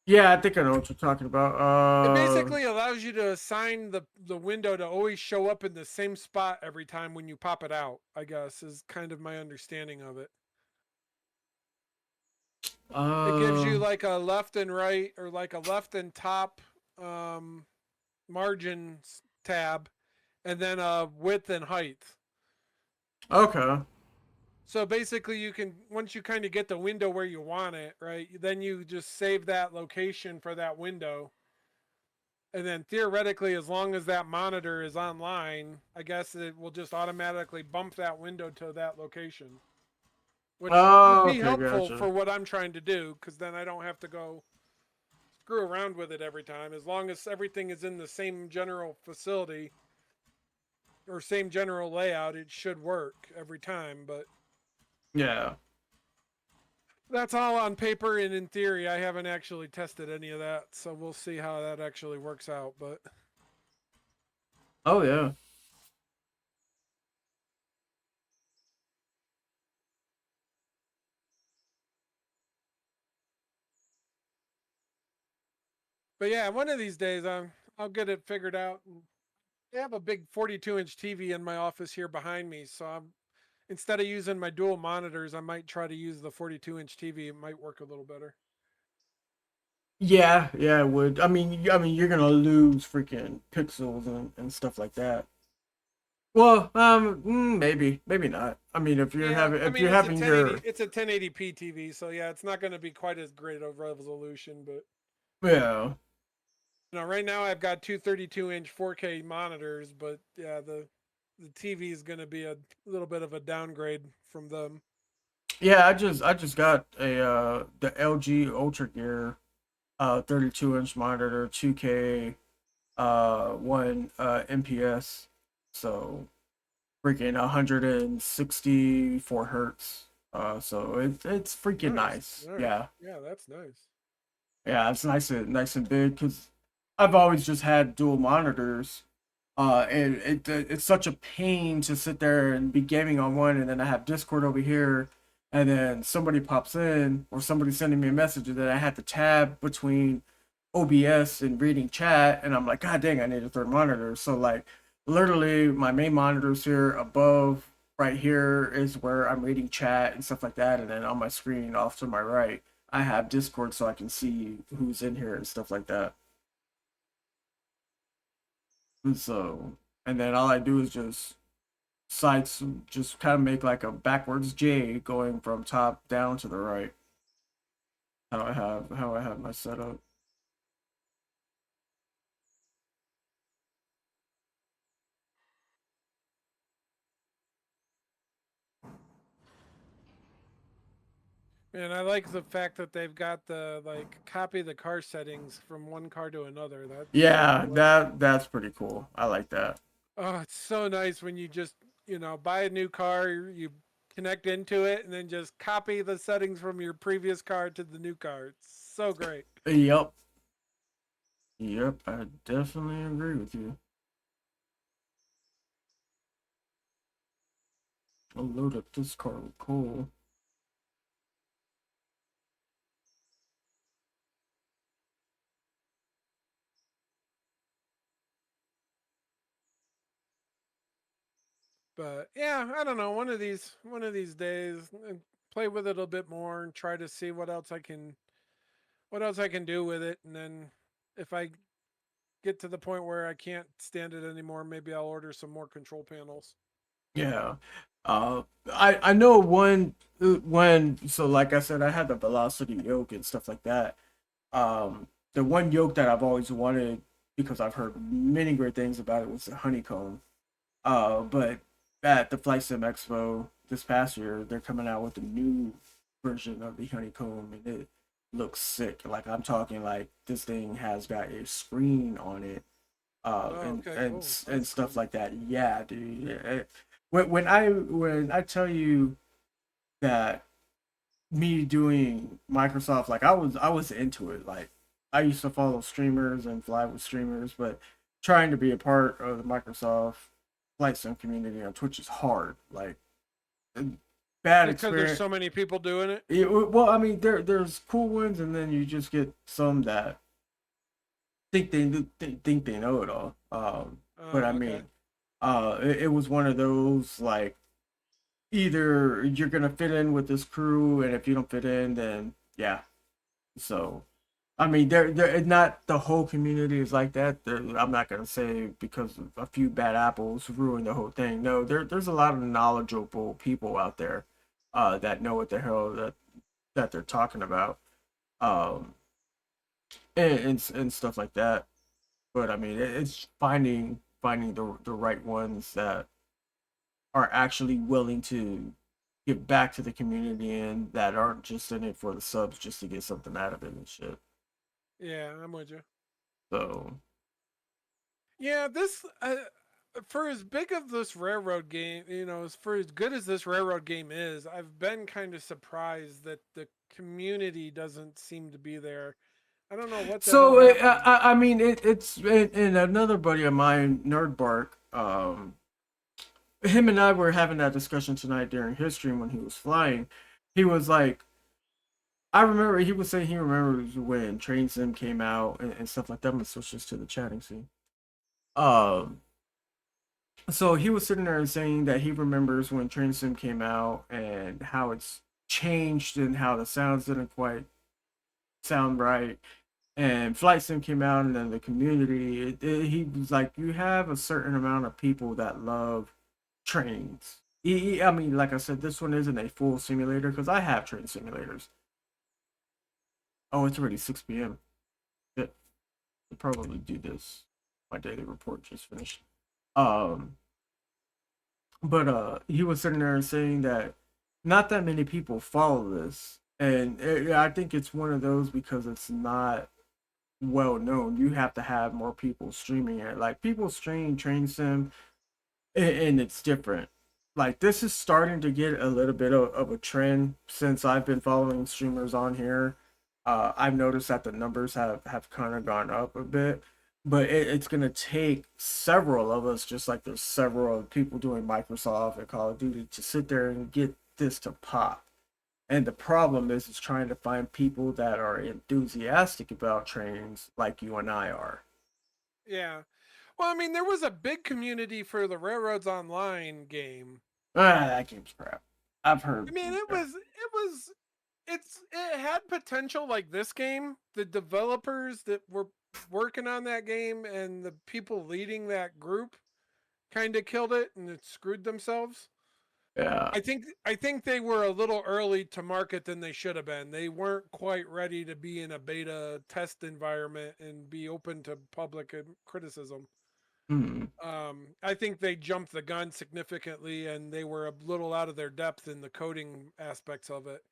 yeah, I think I know what you're talking about. It basically allows you to assign the window to always show up in the same spot every time when you pop it out, I guess, is kind of my understanding of it. It gives you like a left and right or like a left and top margins tab and then a width and height. Okay. So basically you can, once you kind of get the window where you want it, right, then you just save that location for that window. And then theoretically, as long as that monitor is online, I guess it will just automatically bump that window to that location. Which would be helpful for what I'm trying to do, because then I don't have to go screw around with it every time. As long as everything is in the same general facility or same general layout, it should work every time. But yeah, that's all on paper and in theory. I haven't actually tested any of that, so we'll see how that actually works out. But oh yeah. But yeah, one of these days I'll get it figured out. I have a big 42-inch TV in my office here behind me, so instead of using my dual monitors, I might try to use the 42-inch TV. It might work a little better. Yeah, yeah, it would. I mean, you're gonna lose freaking pixels and stuff like that. Well, maybe not. I mean, if you're having your it's a 1080p TV, so yeah, it's not going to be quite as great of resolution, but yeah, right now I've got two 32-inch 4K monitors, but yeah, the TV is going to be a little bit of a downgrade from them. yeah. I just got the LG Ultra Gear 32-inch monitor, 2K 1 MPS, so freaking 164 hertz. So it's freaking nice. Yeah, yeah, that's nice. yeah, it's nice and big because I've always just had dual monitors. And it's such a pain to sit there and be gaming on one, and then I have Discord over here, and then somebody pops in or somebody's sending me a message, and then I had to tab between OBS and reading chat, and I'm like, God dang, I need a third monitor. So like, literally, my main monitors here above, right here is where I'm reading chat and stuff like that, and then on my screen off to my right, I have Discord so I can see who's in here and stuff like that. And so, and then all I do is just sides, just kind of make like a backwards J going from top down to the right. How I have my setup. And I like the fact that they've got the like copy the car settings from one car to another. Yeah, that's pretty cool. I like that. Oh, it's so nice when you just, buy a new car, you connect into it, and then just copy the settings from your previous car to the new car. It's so great. Yep. Yep, I definitely agree with you. I'll load up this car. Cool. But yeah, I don't know. One of these days, play with it a bit more and try to see what else I can do with it. And then if I get to the point where I can't stand it anymore, maybe I'll order some more control panels. Yeah. I know when so like I said, I had the velocity yoke and stuff like that. The one yoke that I've always wanted because I've heard many great things about it was the honeycomb. But at the Flight Sim Expo this past year, they're coming out with a new version of the honeycomb, and it looks sick. Like I'm talking like this thing has got a screen on it, Oh, and okay, and cool. and That's stuff cool. like that. Yeah, dude. When I tell you that me doing Microsoft, like I was into it. Like I used to follow streamers and fly with streamers, but trying to be a part of the Microsoft Flight Sim community on Twitch is hard. Like bad Because there's experience. so many people doing it. Well, I mean, there's cool ones, and then you just get some that think they know it all. But I Oh, okay. mean, it was one of those like either you're gonna fit in with this crew, and if you don't fit in, then yeah. So, I mean, they're not the whole community is like that. I'm not gonna say because a few bad apples ruin the whole thing. No, there's a lot of knowledgeable people out there, that know what the hell that they're talking about, um, and stuff like that. But I mean, it's finding the right ones that are actually willing to give back to the community and that aren't just in it for the subs just to get something out of it and shit. Yeah, I'm with you. So Yeah, this for as big of this railroad game, as for as good as this railroad game is, I've been kind of surprised that the community doesn't seem to be there. I don't know what the hell So happened. I mean it's and another buddy of mine, Nerd Bark, him and I were having that discussion tonight during his stream when he was flying. He was like, I remember he was saying he remembers when Train Sim came out and stuff like that. I'm gonna switch this to the chatting scene. Um, so he was sitting there and saying that he remembers when Train Sim came out and how it's changed and how the sounds didn't quite sound right. And Flight Sim came out, and then the community. He was like, you have a certain amount of people that love trains. I mean, like I said, this one isn't a full simulator because I have train simulators. Oh, it's already 6 p.m. Shit, I'll probably do this. My daily report just finished. Um, but he was sitting there saying that not that many people follow this, and I think it's one of those because it's not well known. You have to have more people streaming it. Like people stream Train Sim, and it's different. Like this is starting to get a little bit of a trend since I've been following streamers on here. I've noticed that the numbers have kind of gone up a bit, but it's gonna take several of us, just like there's several people doing Microsoft and Call of Duty, to sit there and get this to pop. And the problem is trying to find people that are enthusiastic about trains like you and I are. Yeah. Well, I mean, there was a big community for the Railroads Online game. That game's crap. I've heard. I mean, it had potential like this game. The developers that were working on that game and the people leading that group kind of killed it and it screwed themselves. Yeah. I think they were a little early to market than they should have been. They weren't quite ready to be in a beta test environment and be open to public criticism. Hmm. I think they jumped the gun significantly and they were a little out of their depth in the coding aspects of it.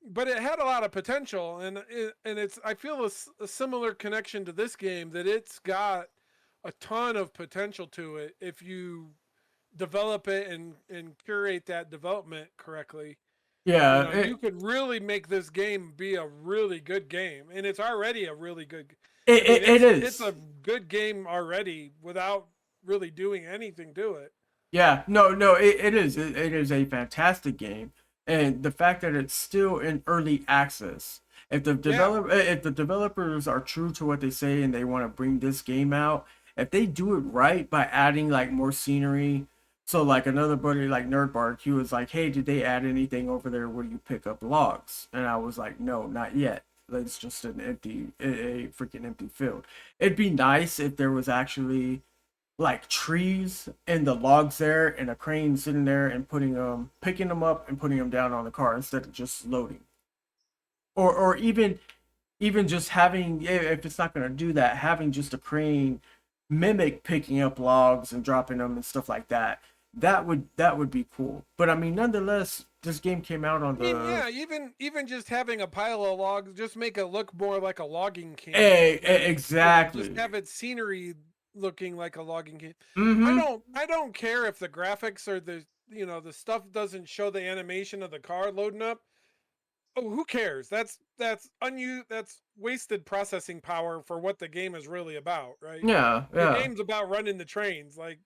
But it had a lot of potential, and it's I feel a similar connection to this game that it's got a ton of potential to it if you develop it and curate that development correctly. Yeah. You could really make this game be a really good game, and it's already a really good. I mean, It it's is. a good game already without really doing anything to it. Yeah. No. It is. It is a fantastic game, and the fact that it's still in early access. Yeah, If the developers are true to what they say and they want to bring this game out, if they do it right by adding like more scenery. So like another buddy like Nerdbark, he was like, "Hey, did they add anything over there where you pick up logs?" And I was like, "No, not yet. It's just a freaking empty field." It'd be nice if there was actually like trees and the logs there and a crane sitting there and picking them up and putting them down on the car instead of just loading. Or even just having, if it's not going to do that, having just a crane mimic picking up logs and dropping them and stuff like that. That would be cool. But I mean, nonetheless, this game came out on I mean, the yeah, even just having a pile of logs, just make it look more like a logging camp. exactly. Just have it scenery looking like a logging camp. Mm-hmm. I don't care if the graphics or the stuff doesn't show the animation of the car loading up. Oh, who cares? That's wasted processing power for what the game is really about, right? Yeah, The yeah. game's about running the trains. Like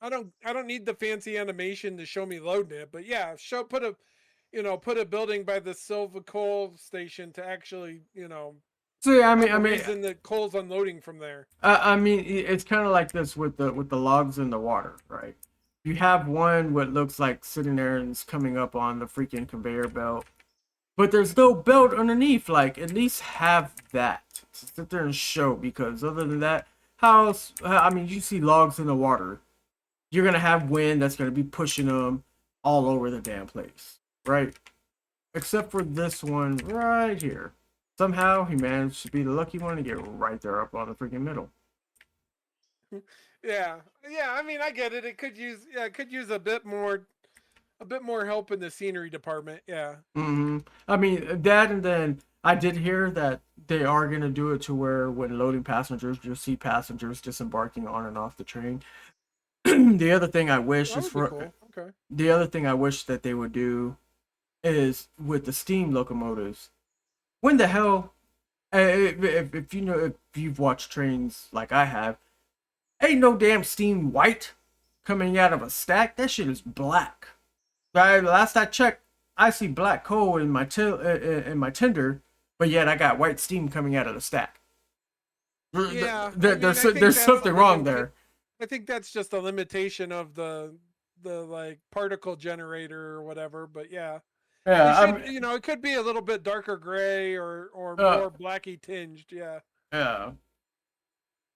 I don't need the fancy animation to show me loading it, but yeah, put a building by the Silva coal station to actually, See, have a reason that coal's unloading from there. I mean, it's kind of like this with the logs in the water, right? You have one what looks like sitting there and it's coming up on the freaking conveyor belt, but there's no belt underneath. Like, at least have that to sit there and show, because other than that, how else? I mean, you see logs in the water, you're gonna have wind that's gonna be pushing them all over the damn place, right? Except for this one right here. Somehow he managed to be the lucky one to get right there up on the freaking middle. Yeah, yeah. I mean, I get it. It could use a bit more help in the scenery department. Yeah. I mean, that, and then I did hear that they are gonna do it to where when loading passengers, you'll see passengers disembarking on and off the train. The other thing I wish That is would be for cool. Okay. the other thing I wish that they would do is with the steam locomotives. When the hell, if you know, if you've watched trains like I have, ain't no damn steam white coming out of a stack. That shit is black. Right? Last I checked, I see black coal in in my tender, but yet I got white steam coming out of the stack. Yeah. There's I think there's that's something wrong there. I think that's just a limitation of the like particle generator or whatever. But yeah, they Yeah, should. It could be a little bit darker gray or uh, more blacky tinged. Yeah. yeah,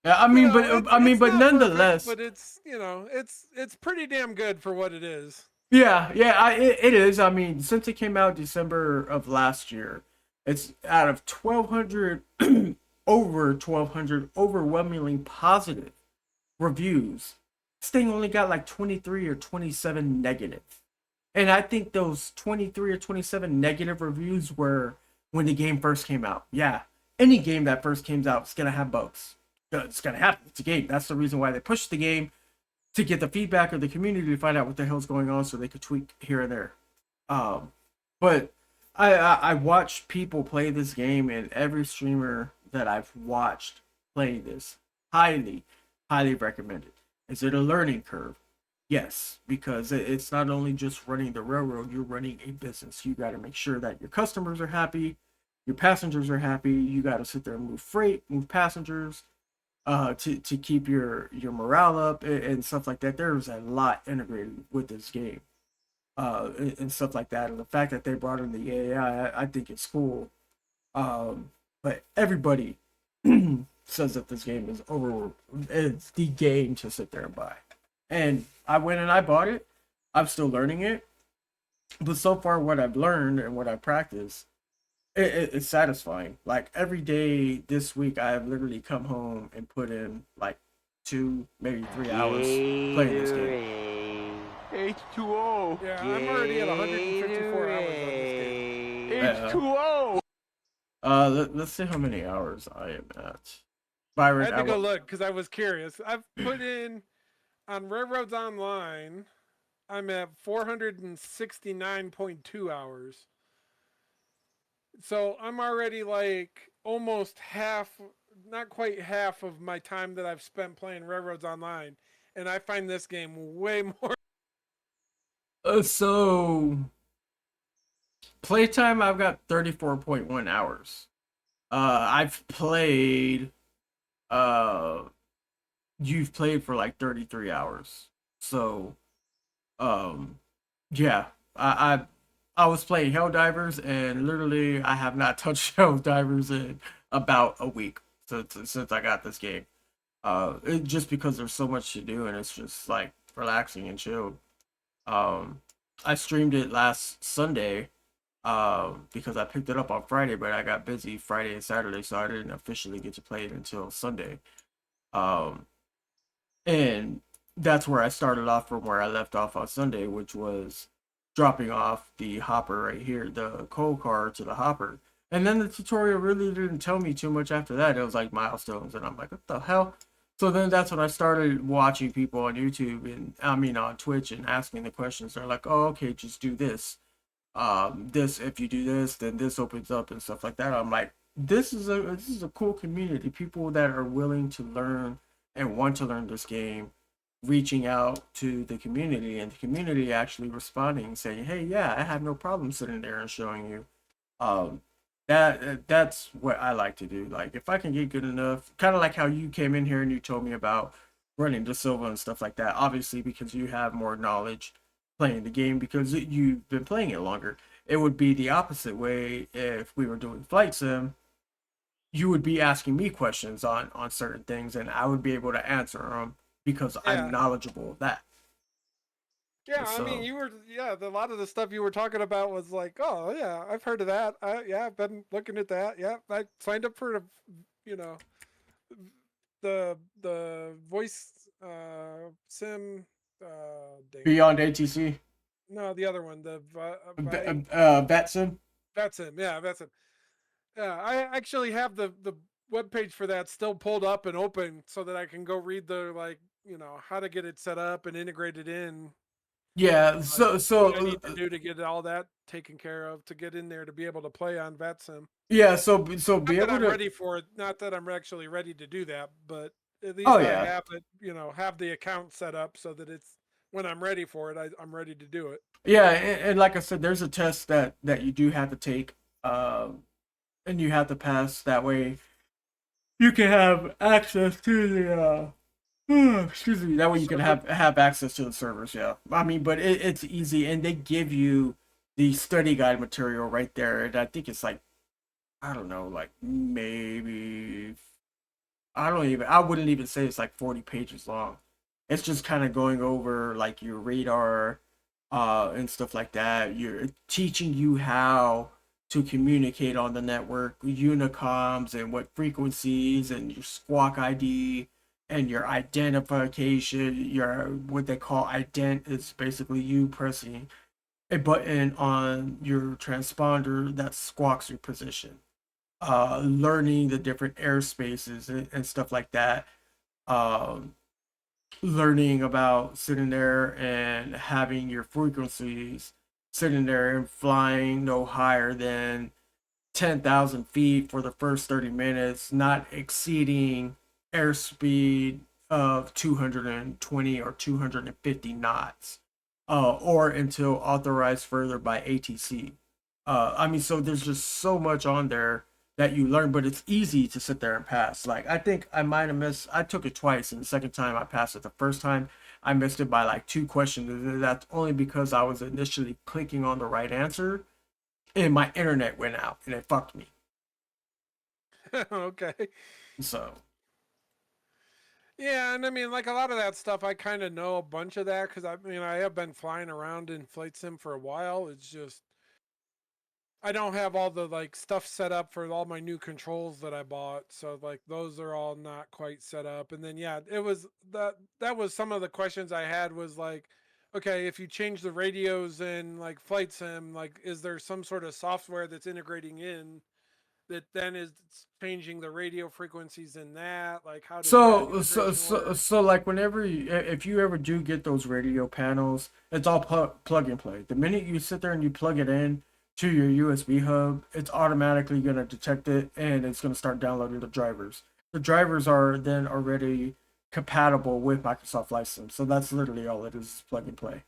yeah. I mean, It's but not perfect, nonetheless, but it's pretty damn good for what it is. yeah. It is. I mean, since it came out December of last year, it's out of 1,200 over 1,200 overwhelmingly positive reviews. This thing only got like 23 or 27 negative. And I think those 23 or 27 negative reviews were when the game first came out. Yeah, any game that first came out is going to have bugs. It's going to happen. It's a game. That's the reason why they pushed the game, to get the feedback of the community to find out what the hell's going on so they could tweak here and there. But I watched people play this game, and every streamer that I've watched play this, highly, highly recommended. Is it a learning curve? Yes, because it's not only just running the railroad, you're running a business. You got to make sure that your customers are happy, your passengers are happy. You got to sit there and move freight, move passengers, to keep your morale up, and stuff like that. There's a lot integrated with this game, and stuff like that. And the fact that they brought in the AI, I think it's cool. But everybody says that this game is over. It's the game to sit there and buy. And I went and I bought it. I'm still learning it, but so far what I've learned and what I practice, it's satisfying. Like, every day this week, I have literally come home and put in like 2, maybe 3 hours playing this game. Gatorade. H2O. Yeah, I'm already at 154 hours on this game. Yeah. H2O. Let's see how many hours I am at. Byron, I had to go look because I was curious. I've put in on Railroads Online, I'm at 469.2 hours. So I'm already like almost half, not quite half of my time that I've spent playing Railroads Online. And I find this game way more. So playtime, I've got 34.1 hours. I've played. You've played for like 33 hours. So, yeah, I was playing Helldivers, and literally I have not touched Helldivers in about a week since I got this game. Just because there's so much to do and it's just like relaxing and chill. Um, I streamed it last Sunday, because I picked it up on Friday, but I got busy Friday and Saturday, so I didn't officially get to play it until Sunday. Um, and that's where I started off from where I left off on Sunday, which was dropping off the hopper right here, the coal car to the hopper. And then the tutorial really didn't tell me too much after that. It was like milestones, and I'm like, what the hell? So then that's when I started watching people on YouTube and I mean on Twitch and asking the questions. They're like, oh, okay, just do this. This if you do this, then this opens up and stuff like that. I'm like, this is a cool community. People that are willing to learn and want to learn this game, reaching out to the community and the community actually responding, saying, hey, yeah, I have no problem sitting there and showing you. Um, that's what I like to do. Like if I can get good enough, kind of like how you came in here and you told me about running De Silva and stuff like that. Obviously, because you have more knowledge playing the game because you've been playing it longer. It would be the opposite way if we were doing Flight Sim. You would be asking me questions on certain things, and I would be able to answer them because Yeah. I'm knowledgeable of that. Yeah, I mean, So you were, yeah, a lot of the stuff you were talking about was like, oh, yeah, I've heard of that. Yeah, I've been looking at that. Yeah, I signed up for, you know, the voice sim, dang it. beyond ATC, No, the other one, the Batsim. Vetsim. Yeah, Vetsim. Yeah, I actually have the web page for that still pulled up and open so that I can go read the like, how to get it set up and integrate it in. Yeah. What I need to do to get all that taken care of to get in there to be able to play on VetSim. Yeah. So be Not that able I'm to. ready for it. Not that I'm actually ready to do that, but at least Oh I yeah. have it. Have the account set up so that it's when I'm ready for it, I'm ready to do it. Yeah, and like I said, there's a test that you do have to take, and you have to pass. That way, you can have access to the. Excuse me. That way, you can have access to the servers. Yeah, I mean, but it's easy, and they give you the study guide material right there, and I think it's like, I don't know, like maybe I wouldn't even say it's like 40 pages long. It's just kind of going over like your radar, and stuff like that. You're teaching you how to communicate on the network, unicoms and what frequencies and your squawk ID and your identification, your what they call ident is basically you pressing a button on your transponder that squawks your position. Learning the different airspaces and stuff like that. Um, Learning about sitting there and having your frequencies sitting there and flying no higher than 10,000 feet for the first 30 minutes, not exceeding airspeed of 220 or 250 knots, or until authorized further by ATC. I mean, so there's just so much on there that you learn, but it's easy to sit there and pass. Like, I think I might have missed, I took it twice, and the second time I passed it. The first time I missed it by like two questions, and that's only because I was initially clicking on the right answer and my internet went out and it fucked me. Okay. So Yeah, and I mean, like a lot of that stuff, I kind of know a bunch of that because I mean, I have been flying around in Flight Sim for a while. It's just I don't have all the like stuff set up for all my new controls that I bought, so like those are all not quite set up. And then yeah, it was that was some of the questions I had was like, okay, if you change the radios in like Flight Sim, like is there some sort of software that's integrating in that then is changing the radio frequencies in that? Like how does that integration work? like whenever if you ever do get those radio panels, it's all plug and play. The minute you sit there and you plug it in to your USB hub, it's automatically going to detect it and it's going to start downloading the drivers. The drivers are then already compatible with Microsoft license. So that's literally all it is plug and play.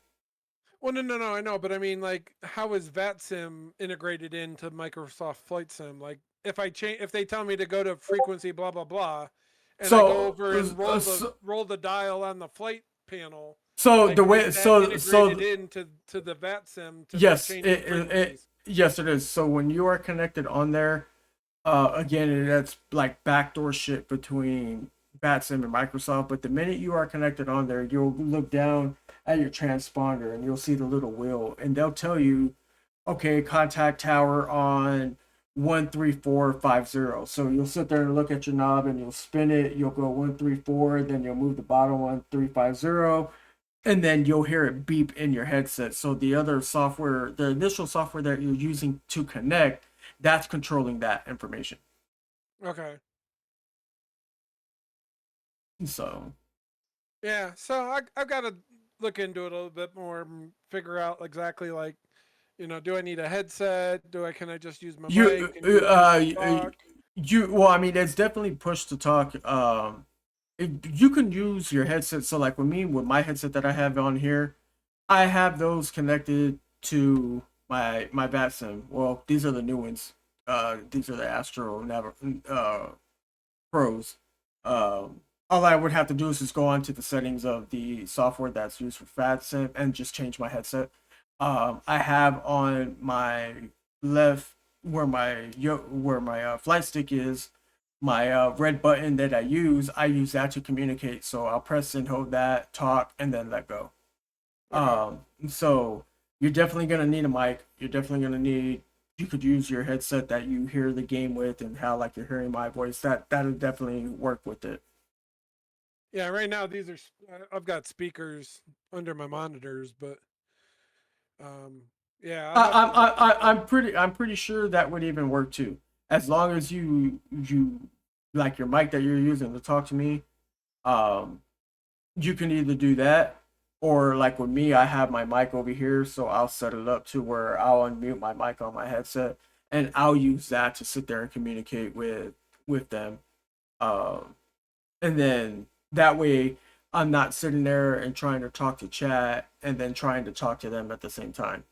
Well, no, I know, but I mean, like, how is VATSIM integrated into Microsoft Flight Sim? Like, if I change, if they tell me to go to frequency blah blah blah, and I go over and roll the dial on the flight panel, so like, the way is that so integrated into the VATSIM to yes, change the frequencies? yes it is. So when you are connected on there, again, that's like backdoor shit between BatSim and Microsoft, but the minute you are connected on there, you'll look down at your transponder and you'll see the little wheel, and they'll tell you, okay, contact tower on 13450. So you'll sit there and look at your knob and you'll spin it, you'll go 134, then you'll move the bottom 1350, and then you'll hear it beep in your headset. So the other software, the initial software that you're using to connect, that's controlling that information. Okay. So Yeah. So I've got to look into it a little bit more and figure out exactly like, do I need a headset? Can I just use my mic? And talk? well, I mean, it's definitely push to talk. You can use your headset. So like with me, with my headset that I have on here, I have those connected to my BatSim. Well, these are the new ones. These are the Astro Pros. All I would have to do is just go onto the settings of the software that's used for BatSim and just change my headset. I have on my left where my flight stick is, my red button that I use that to communicate. So I'll press and hold that, talk, and then let go. So you're definitely gonna need a mic. You're definitely gonna need. You could use your headset that you hear the game with, and how like you're hearing my voice. That'll definitely work with it. Yeah. Right now, I've got speakers under my monitors, but yeah. I'm pretty sure that would even work too. As long as you like your mic that you're using to talk to me, you can either do that, or like with me, I have my mic over here, so I'll set it up to where I'll unmute my mic on my headset, and I'll use that to sit there and communicate with them. And then that way I'm not sitting there and trying to talk to chat and then trying to talk to them at the same time.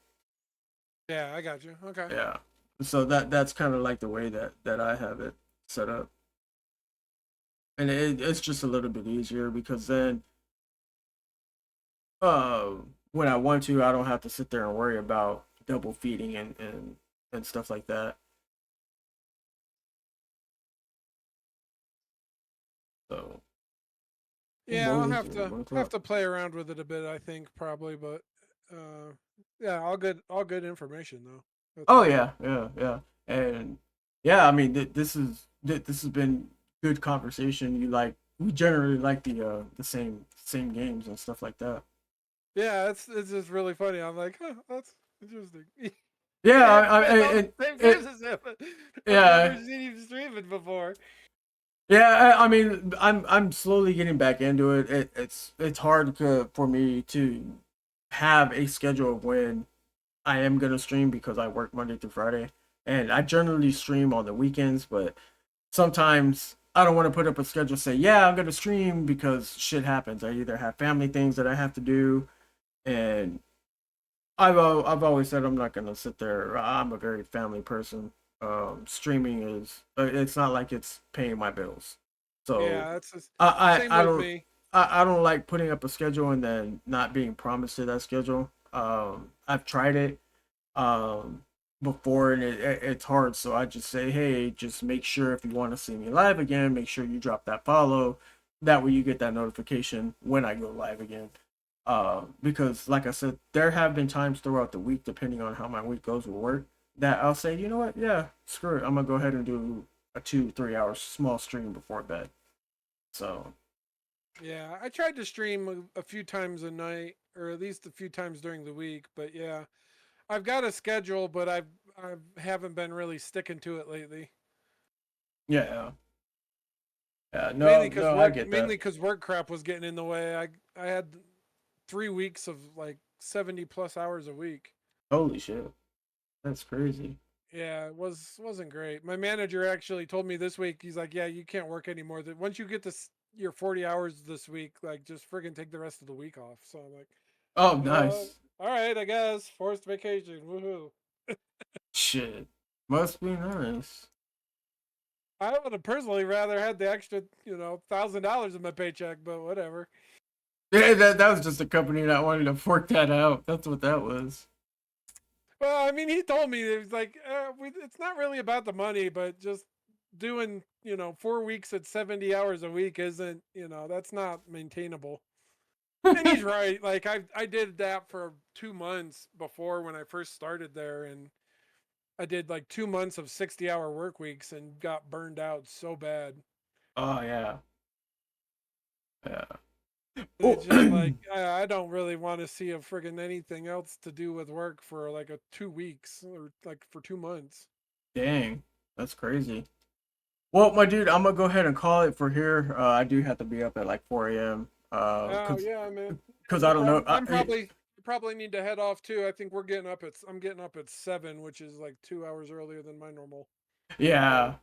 Yeah, I got you. Okay. Yeah. So that's kind of like the way that I have it set up. And it's just a little bit easier because then when I want to, I don't have to sit there and worry about double feeding and stuff like that. So yeah, I'll have to play around with it a bit, I think, probably, but yeah, all good information though. Oh yeah, and yeah. I mean, this has been good conversation. We generally like the same games and stuff like that. Yeah, it's just really funny. I'm like, that's interesting. Yeah, Same games as him. Yeah. I've never seen him streaming before. Yeah, I mean, I'm slowly getting back into it. It's hard for me to have a schedule of when I am gonna stream because I work Monday through Friday, and I generally stream on the weekends. But sometimes I don't want to put up a schedule. Say, yeah, I'm gonna stream because shit happens. I either have family things that I have to do, and I've always said I'm not gonna sit there. I'm a very family person. Streaming is it's not like it's paying my bills. So yeah, that's just, I same with don't me. I don't like putting up a schedule and then not being promised to that schedule. I've tried it before, and it's hard. So I just say, hey, just make sure if you want to see me live again, make sure you drop that follow. That way you get that notification when I go live again. Because like I said, there have been times throughout the week, depending on how my week goes with work, that I'll say, you know what, yeah, screw it. I'm gonna go ahead and do a 2-3 hour small stream before bed. So Yeah, I tried to stream a few times a night, or at least a few times during the week. But yeah, I've got a schedule, but I haven't been really sticking to it lately. yeah, no, Mainly because I get that. work crap was getting in the way. I had 3 weeks of like 70+ hours a week. Holy shit, that's crazy. Yeah, it wasn't great. My manager actually told me this week. He's like, "Yeah, you can't work anymore. That once you get your 40 hours this week, like just friggin' take the rest of the week off." So I'm like, Oh, nice. all right, I guess forced vacation. Woohoo! Shit, must be nice. I would have personally rather had the extra, $1,000 in my paycheck, but whatever. Yeah, that was just a company that wanted to fork that out. That's what that was. Well, I mean, he told me it was like, it's not really about the money, but just doing 4 weeks at 70 hours a week isn't, that's not maintainable. And he's right. Like I did that for 2 months before when I first started there, and I did like 2 months of 60-hour work weeks and got burned out so bad. Oh yeah. Yeah. And Oh, it's just like I don't really want to see a friggin' anything else to do with work for like a 2 weeks or like for 2 months. dang. That's crazy. Well, my dude, I'm gonna go ahead and call it for here. I do have to be up at like 4 a.m. Oh yeah, man. Cause No I don't know. problem. I'm probably you probably need to head off too. I think I'm getting up at 7, which is like 2 hours earlier than my normal. Yeah,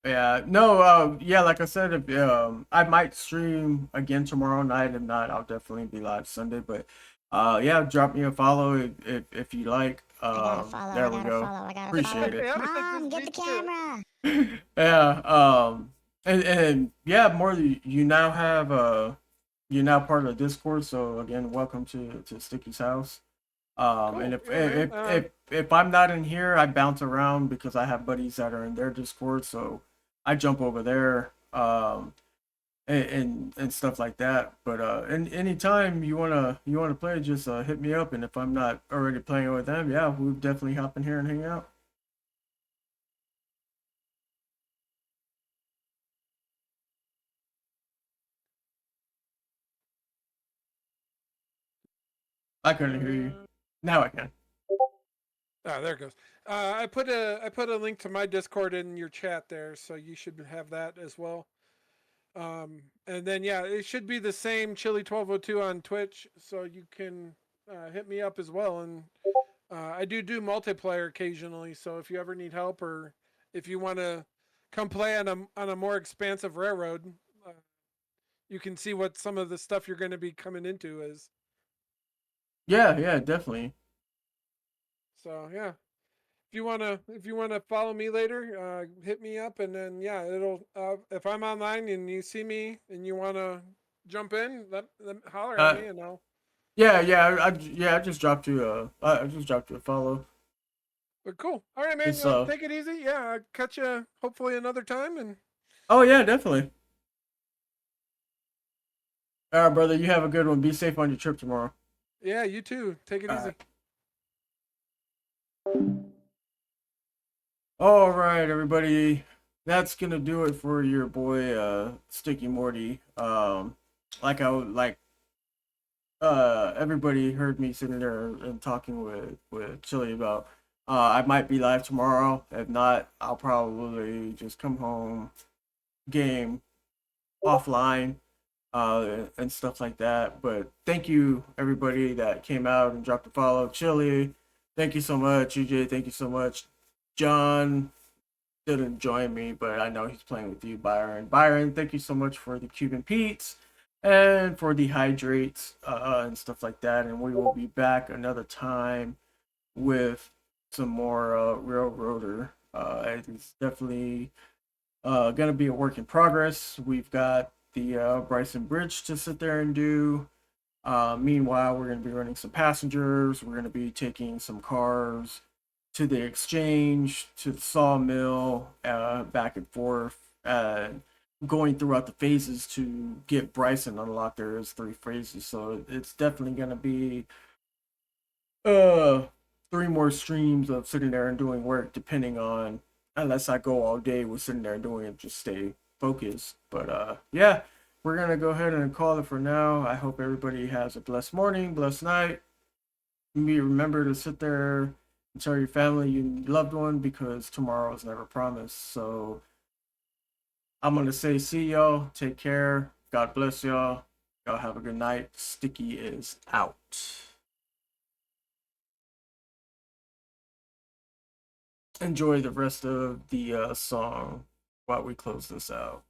yeah. No, yeah. Like I said, if I might stream again tomorrow night. If not, I'll definitely be live Sunday. But yeah, drop me a follow if you like. I gotta follow. There I we gotta go. follow. I gotta Appreciate follow. it. Yeah, Mom, just get the me too. camera. Yeah. And yeah, more you now have you're now part of the Discord. So again, welcome to Sticky's house. And Cool. if Yeah, man. if I'm not in here, I bounce around because I have buddies that are in their Discord, so I jump over there, and stuff like that. But and anytime you wanna play, just hit me up, and if I'm not already playing with them, yeah, we'll definitely hop in here and hang out. I couldn't hear you. Now I can. There it goes. I put a link to my Discord in your chat there, so you should have that as well. And then yeah, it should be the same Chili1202 on Twitch, so you can hit me up as well. And I do multiplayer occasionally, so if you ever need help or if you want to come play on a more expansive railroad, you can see what some of the stuff you're going to be coming into is. Yeah, yeah, definitely. So yeah, if you wanna follow me later, hit me up, and then yeah, it'll if I'm online and you see me and you wanna jump in, let holler at Uh, me and I'll. yeah, yeah, I just dropped you I just dropped you a follow. But cool. All right, man. It's uh, Take it easy. Yeah, I'll catch you hopefully another time. And oh yeah, definitely. All right, brother, you have a good one. Be safe on your trip tomorrow. yeah, you too. Take it All easy. right. All right, everybody. That's gonna do it for your boy Sticky Morty. Like everybody heard me sitting there and talking with Chili about I might be live tomorrow. If not, I'll probably just come home, game offline, and stuff like that. But thank you everybody that came out and dropped a follow. Chili, thank you so much. UJ, thank you so much. John didn't join me, but I know he's playing with you, Byron. Byron, thank you so much for the Cuban Pete's and for the hydrates and stuff like that. And we will be back another time with some more Railroader. It's definitely gonna be a work in progress. We've got the Bryson Bridge to sit there and do. Meanwhile, we're gonna be running some passengers. We're gonna be taking some cars to the exchange, to the sawmill, back and forth, going throughout the phases to get Bryson unlocked. There is 3 phases, so it's definitely gonna be uh 3 more streams of sitting there and doing work, depending on, unless I go all day with sitting there doing it, just stay focused. But yeah, we're gonna go ahead and call it for now. I hope everybody has a blessed morning, blessed night. Remember to sit there and tell your family, your loved one, because tomorrow is never promised. So I'm gonna say see y'all, take care, God bless y'all, y'all have a good night. Sticky is out. Enjoy the rest of the song while we close this out.